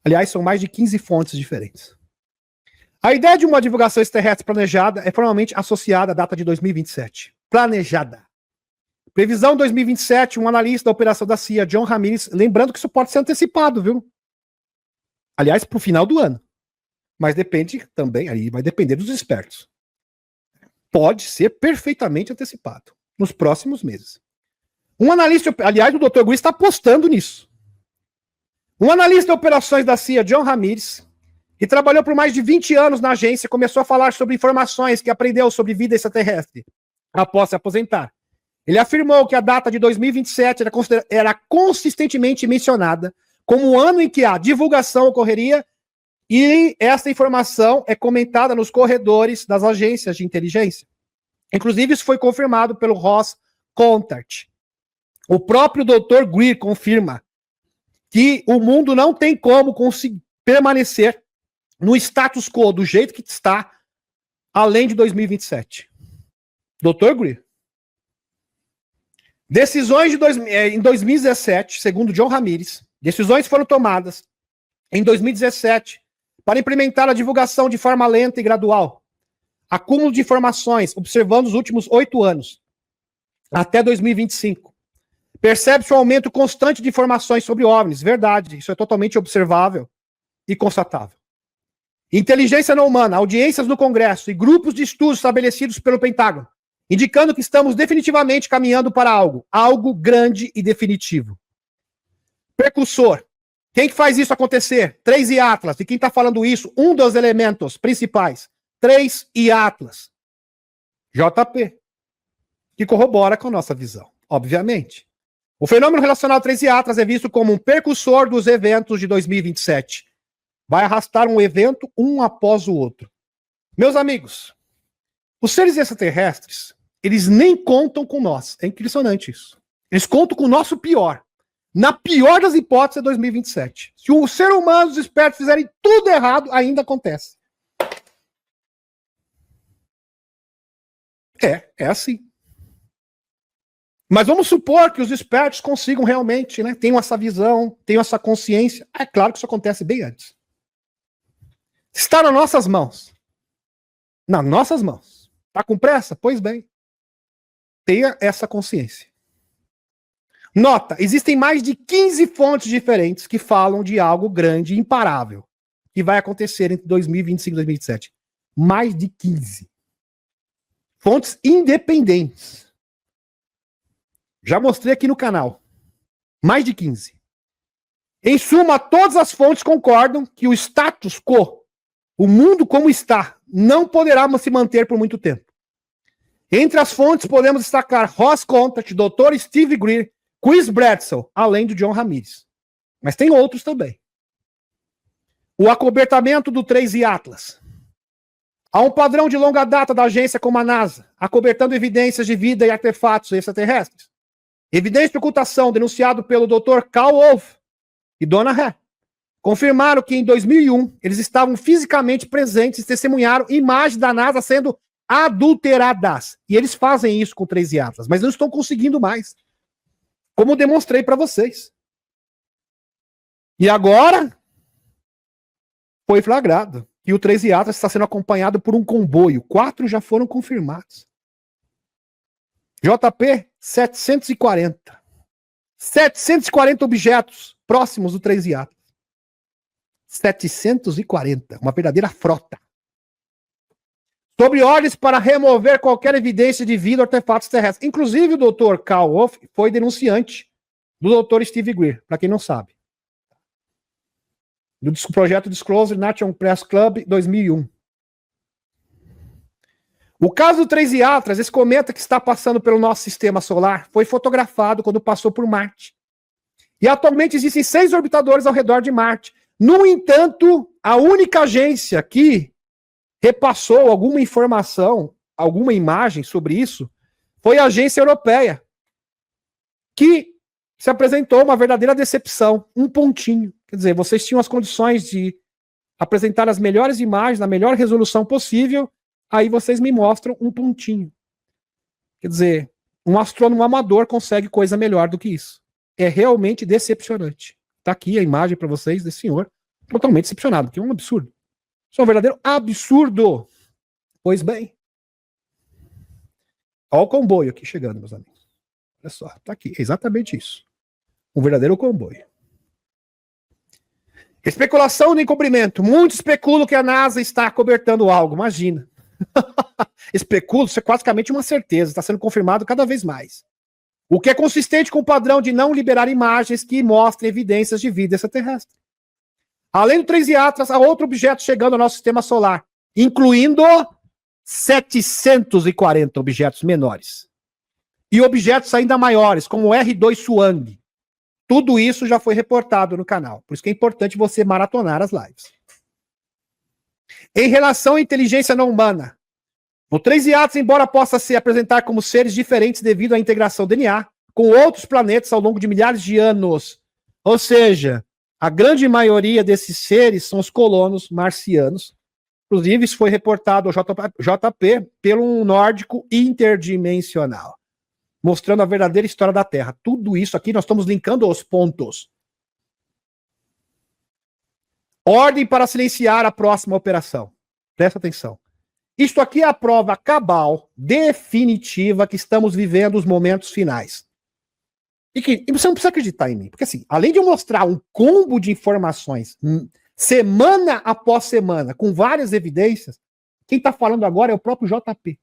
A: Aliás, são mais de 15 fontes diferentes. A ideia de uma divulgação extraterrestre planejada é formalmente associada à data de 2027. Planejada. Previsão 2027, um analista da operação da CIA, John Ramirez, lembrando que isso pode ser antecipado, viu? Aliás, para o final do ano. Mas depende também, aí vai depender dos espertos. Pode ser perfeitamente antecipado nos próximos meses. Um analista, aliás, o Dr. Gui está apostando nisso. Um analista de operações da CIA, John Ramirez, que trabalhou por mais de 20 anos na agência, começou a falar sobre informações que aprendeu sobre vida extraterrestre após se aposentar. Ele afirmou que a data de 2027 era consistentemente mencionada como o ano em que a divulgação ocorreria, e essa informação é comentada nos corredores das agências de inteligência. Inclusive, isso foi confirmado pelo Ross Contart. O próprio Dr. Greer confirma que o mundo não tem como permanecer no status quo, do jeito que está, além de 2027. Dr. Greer. Decisões em 2017, segundo John Ramirez, decisões foram tomadas em 2017 para implementar a divulgação de forma lenta e gradual. Acúmulo de informações, observando os últimos 8 anos, até 2025. Percebe-se um aumento constante de informações sobre OVNIs. Verdade, isso é totalmente observável e constatável. Inteligência não humana, audiências no Congresso e grupos de estudos estabelecidos pelo Pentágono, indicando que estamos definitivamente caminhando para algo grande e definitivo. Precursor. Quem que faz isso acontecer? 3 e Atlas. E quem está falando isso? Um dos elementos principais. 3 e Atlas. JP. Que corrobora com a nossa visão, obviamente. O fenômeno relacional 3 e Atlas é visto como um precursor dos eventos de 2027. Vai arrastar um evento um após o outro. Meus amigos, os seres extraterrestres, eles nem contam com nós. É impressionante isso. Eles contam com o nosso pior. Na pior das hipóteses é 2027. Se o ser humano, os espertos fizerem tudo errado, ainda acontece. É assim. Mas vamos supor que os espertos consigam realmente, né? Tenham essa visão, tenham essa consciência. É claro que isso acontece bem antes. Está nas nossas mãos. Nas nossas mãos. Está com pressa? Pois bem. Tenha essa consciência. Nota, existem mais de 15 fontes diferentes que falam de algo grande e imparável. que vai acontecer entre 2025 e 2027. Mais de 15. Fontes independentes. Já mostrei aqui no canal. Mais de 15. Em suma, todas as fontes concordam que o status quo, o mundo como está, não poderá se manter por muito tempo. Entre as fontes podemos destacar Ross Contact, Dr. Steve Greer, Chris Bradsoe, além do John Ramirez. Mas tem outros também. O acobertamento do 3i Atlas. Há um padrão de longa data da agência como a NASA, acobertando evidências de vida e artefatos extraterrestres. Evidência de ocultação denunciado pelo Dr. Carl Wolf e Donna Hare confirmaram que em 2001 eles estavam fisicamente presentes e testemunharam imagens da NASA sendo adulteradas. E eles fazem isso com 3i Atlas, mas não estão conseguindo mais. Como eu demonstrei para vocês. E agora foi flagrado que o 3i Atlas está sendo acompanhado por um comboio. 4 já foram confirmados. JP, 740. 740 objetos próximos do 3i Atlas. 740. Uma verdadeira frota. Sobre ordens para remover qualquer evidência de vida ou artefatos terrestres. Inclusive, o Dr. Carl Wolf foi denunciante do Dr. Steve Greer, para quem não sabe. Do projeto Disclosure National Press Club 2001. O caso do 3i Atlas, esse cometa que está passando pelo nosso sistema solar, foi fotografado quando passou por Marte. E atualmente existem 6 orbitadores ao redor de Marte. No entanto, a única agência que repassou alguma informação, alguma imagem sobre isso, foi a agência europeia, que se apresentou uma verdadeira decepção, um pontinho. Quer dizer, vocês tinham as condições de apresentar as melhores imagens, na melhor resolução possível, aí vocês me mostram um pontinho. Quer dizer, um astrônomo amador consegue coisa melhor do que isso. É realmente decepcionante. Tá aqui a imagem para vocês desse senhor, totalmente decepcionado, que é um absurdo. Isso é um verdadeiro absurdo. Pois bem. Olha o comboio aqui chegando, meus amigos. Olha só, tá aqui, é exatamente isso. Um verdadeiro comboio. Especulação de encobrimento. Muitos especulam que a NASA está cobertando algo. Imagina. Especulo, isso é praticamente uma certeza. Está sendo confirmado cada vez mais. O que é consistente com o padrão de não liberar imagens que mostrem evidências de vida extraterrestre. Além do 3i Atlas, há outro objeto chegando ao nosso sistema solar, incluindo 740 objetos menores. E objetos ainda maiores, como o R2 Swang. Tudo isso já foi reportado no canal. Por isso que é importante você maratonar as lives. Em relação à inteligência não humana, o 3i Atlas, embora possa se apresentar como seres diferentes devido à integração DNA com outros planetas ao longo de milhares de anos, ou seja, a grande maioria desses seres são os colonos marcianos. Inclusive, isso foi reportado ao JP pelo nórdico interdimensional, mostrando a verdadeira história da Terra. Tudo isso aqui nós estamos linkando os pontos. Ordem para silenciar a próxima operação. Presta atenção. Isto aqui é a prova cabal, definitiva, que estamos vivendo os momentos finais. E você não precisa acreditar em mim, porque assim, além de eu mostrar um combo de informações, semana após semana, com várias evidências, quem está falando agora é o próprio JP.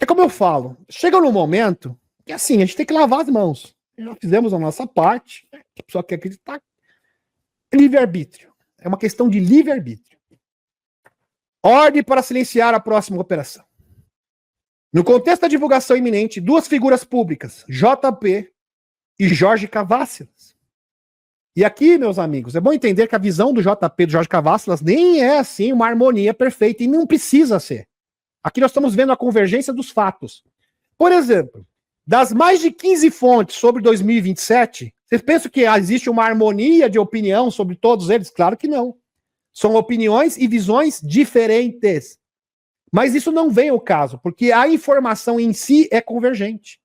A: É como eu falo, chega num momento que assim, a gente tem que lavar as mãos. Já fizemos a nossa parte, a pessoa quer acreditar. Livre-arbítrio. É uma questão de livre-arbítrio. Ordem para silenciar a próxima operação. No contexto da divulgação iminente, 2 figuras públicas, JP e Jorge Cavassalas. E aqui, meus amigos, é bom entender que a visão do JP e do Jorge Cavassalas nem é assim uma harmonia perfeita e não precisa ser. Aqui nós estamos vendo a convergência dos fatos. Por exemplo, das mais de 15 fontes sobre 2027, vocês pensam que existe uma harmonia de opinião sobre todos eles? Claro que não. São opiniões e visões diferentes. Mas isso não vem ao caso, porque a informação em si é convergente.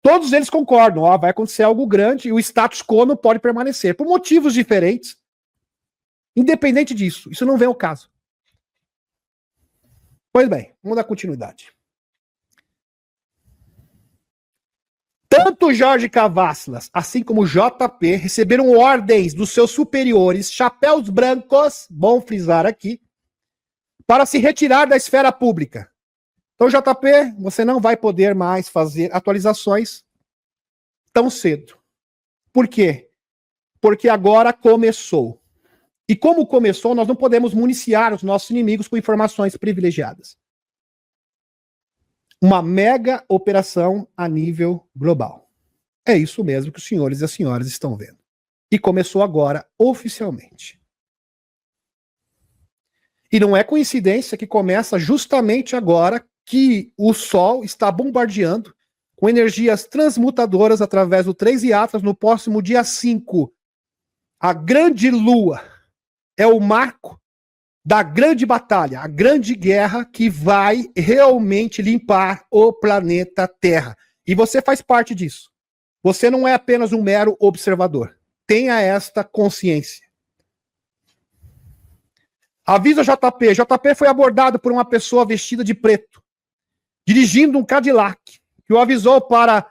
A: Todos eles concordam, vai acontecer algo grande e o status quo não pode permanecer, por motivos diferentes. Independente disso, isso não vem ao caso. Pois bem, vamos dar continuidade. Tanto Jorge Cavaslas, assim como JP, receberam ordens dos seus superiores, chapéus brancos, bom frisar aqui, para se retirar da esfera pública. Então, JP, você não vai poder mais fazer atualizações tão cedo. Por quê? Porque agora começou. E como começou, nós não podemos municiar os nossos inimigos com informações privilegiadas. Uma mega operação a nível global. É isso mesmo que os senhores e as senhoras estão vendo. E começou agora, oficialmente. E não é coincidência que começa justamente agora que o Sol está bombardeando com energias transmutadoras através do 3 Iatras no próximo dia 5. A grande Lua é o marco da grande batalha, a grande guerra que vai realmente limpar o planeta Terra. E você faz parte disso. Você não é apenas um mero observador. Tenha esta consciência. Avisa JP. JP foi abordado por uma pessoa vestida de preto, dirigindo um Cadillac, que o avisou para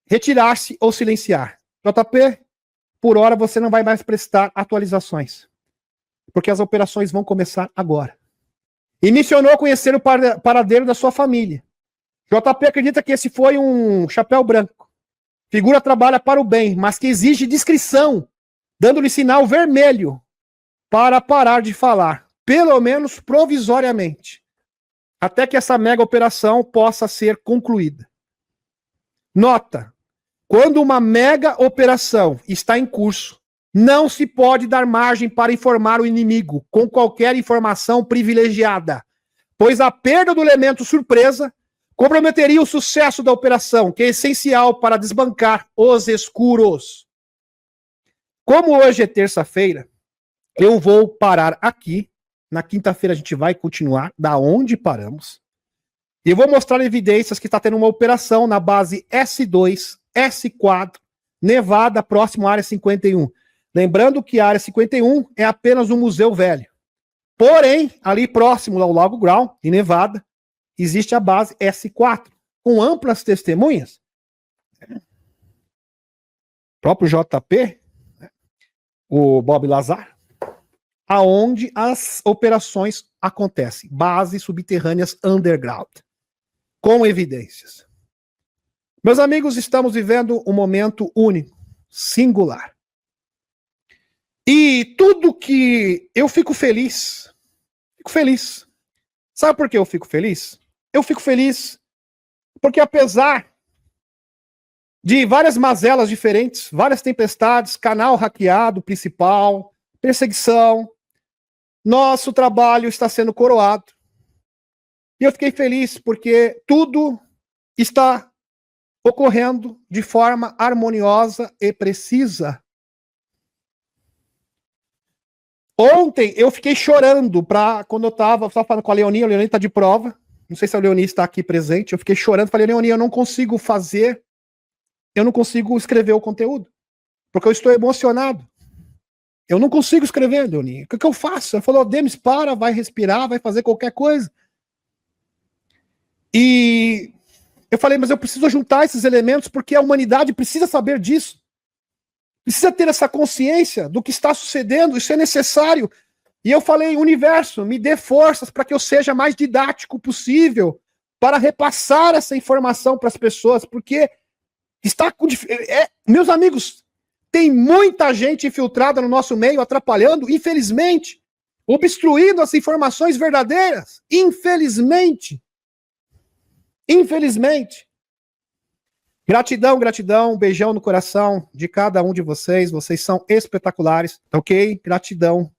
A: retirar-se ou silenciar. JP, por hora você não vai mais prestar atualizações, porque as operações vão começar agora. E mencionou conhecer o paradeiro da sua família. JP acredita que esse foi um chapéu branco. Figura trabalha para o bem, mas que exige discrição, dando-lhe sinal vermelho para parar de falar, pelo menos provisoriamente, até que essa mega operação possa ser concluída. Nota: quando uma mega operação está em curso, não se pode dar margem para informar o inimigo com qualquer informação privilegiada, pois a perda do elemento surpresa comprometeria o sucesso da operação, que é essencial para desbancar os escuros. Como hoje é terça-feira, eu vou parar aqui. Na quinta-feira a gente vai continuar da onde paramos. E eu vou mostrar evidências que está tendo uma operação na base S2, S4, Nevada, próximo à área 51. Lembrando que a área 51 é apenas um museu velho. Porém, ali próximo ao Lago Ground, em Nevada, existe a base S4, com amplas testemunhas. O próprio JP, o Bob Lazar, aonde as operações acontecem. Bases subterrâneas underground, com evidências. Meus amigos, estamos vivendo um momento único, singular. E tudo que eu fico feliz. Sabe por que eu fico feliz? Eu fico feliz porque, apesar de várias mazelas diferentes, várias tempestades, canal hackeado principal, perseguição, nosso trabalho está sendo coroado. E eu fiquei feliz porque tudo está ocorrendo de forma harmoniosa e precisa. Ontem eu fiquei chorando quando eu estava falando com a Leonie está de prova. Não sei se a Leonie está aqui presente. Eu fiquei chorando, falei, Leonie, eu não consigo escrever o conteúdo, porque eu estou emocionado. Eu não consigo escrever, Leonie. O que eu faço? Ela falou, Demis, vai respirar, vai fazer qualquer coisa. E eu falei, mas eu preciso juntar esses elementos porque a humanidade precisa saber disso. Precisa ter essa consciência do que está sucedendo, isso é necessário. E eu falei, universo, me dê forças para que eu seja mais didático possível para repassar essa informação para as pessoas, porque está com... meus amigos, tem muita gente infiltrada no nosso meio, atrapalhando, infelizmente, obstruindo as informações verdadeiras. Infelizmente. Gratidão, um beijão no coração de cada um de vocês. Vocês são espetaculares, ok? Gratidão.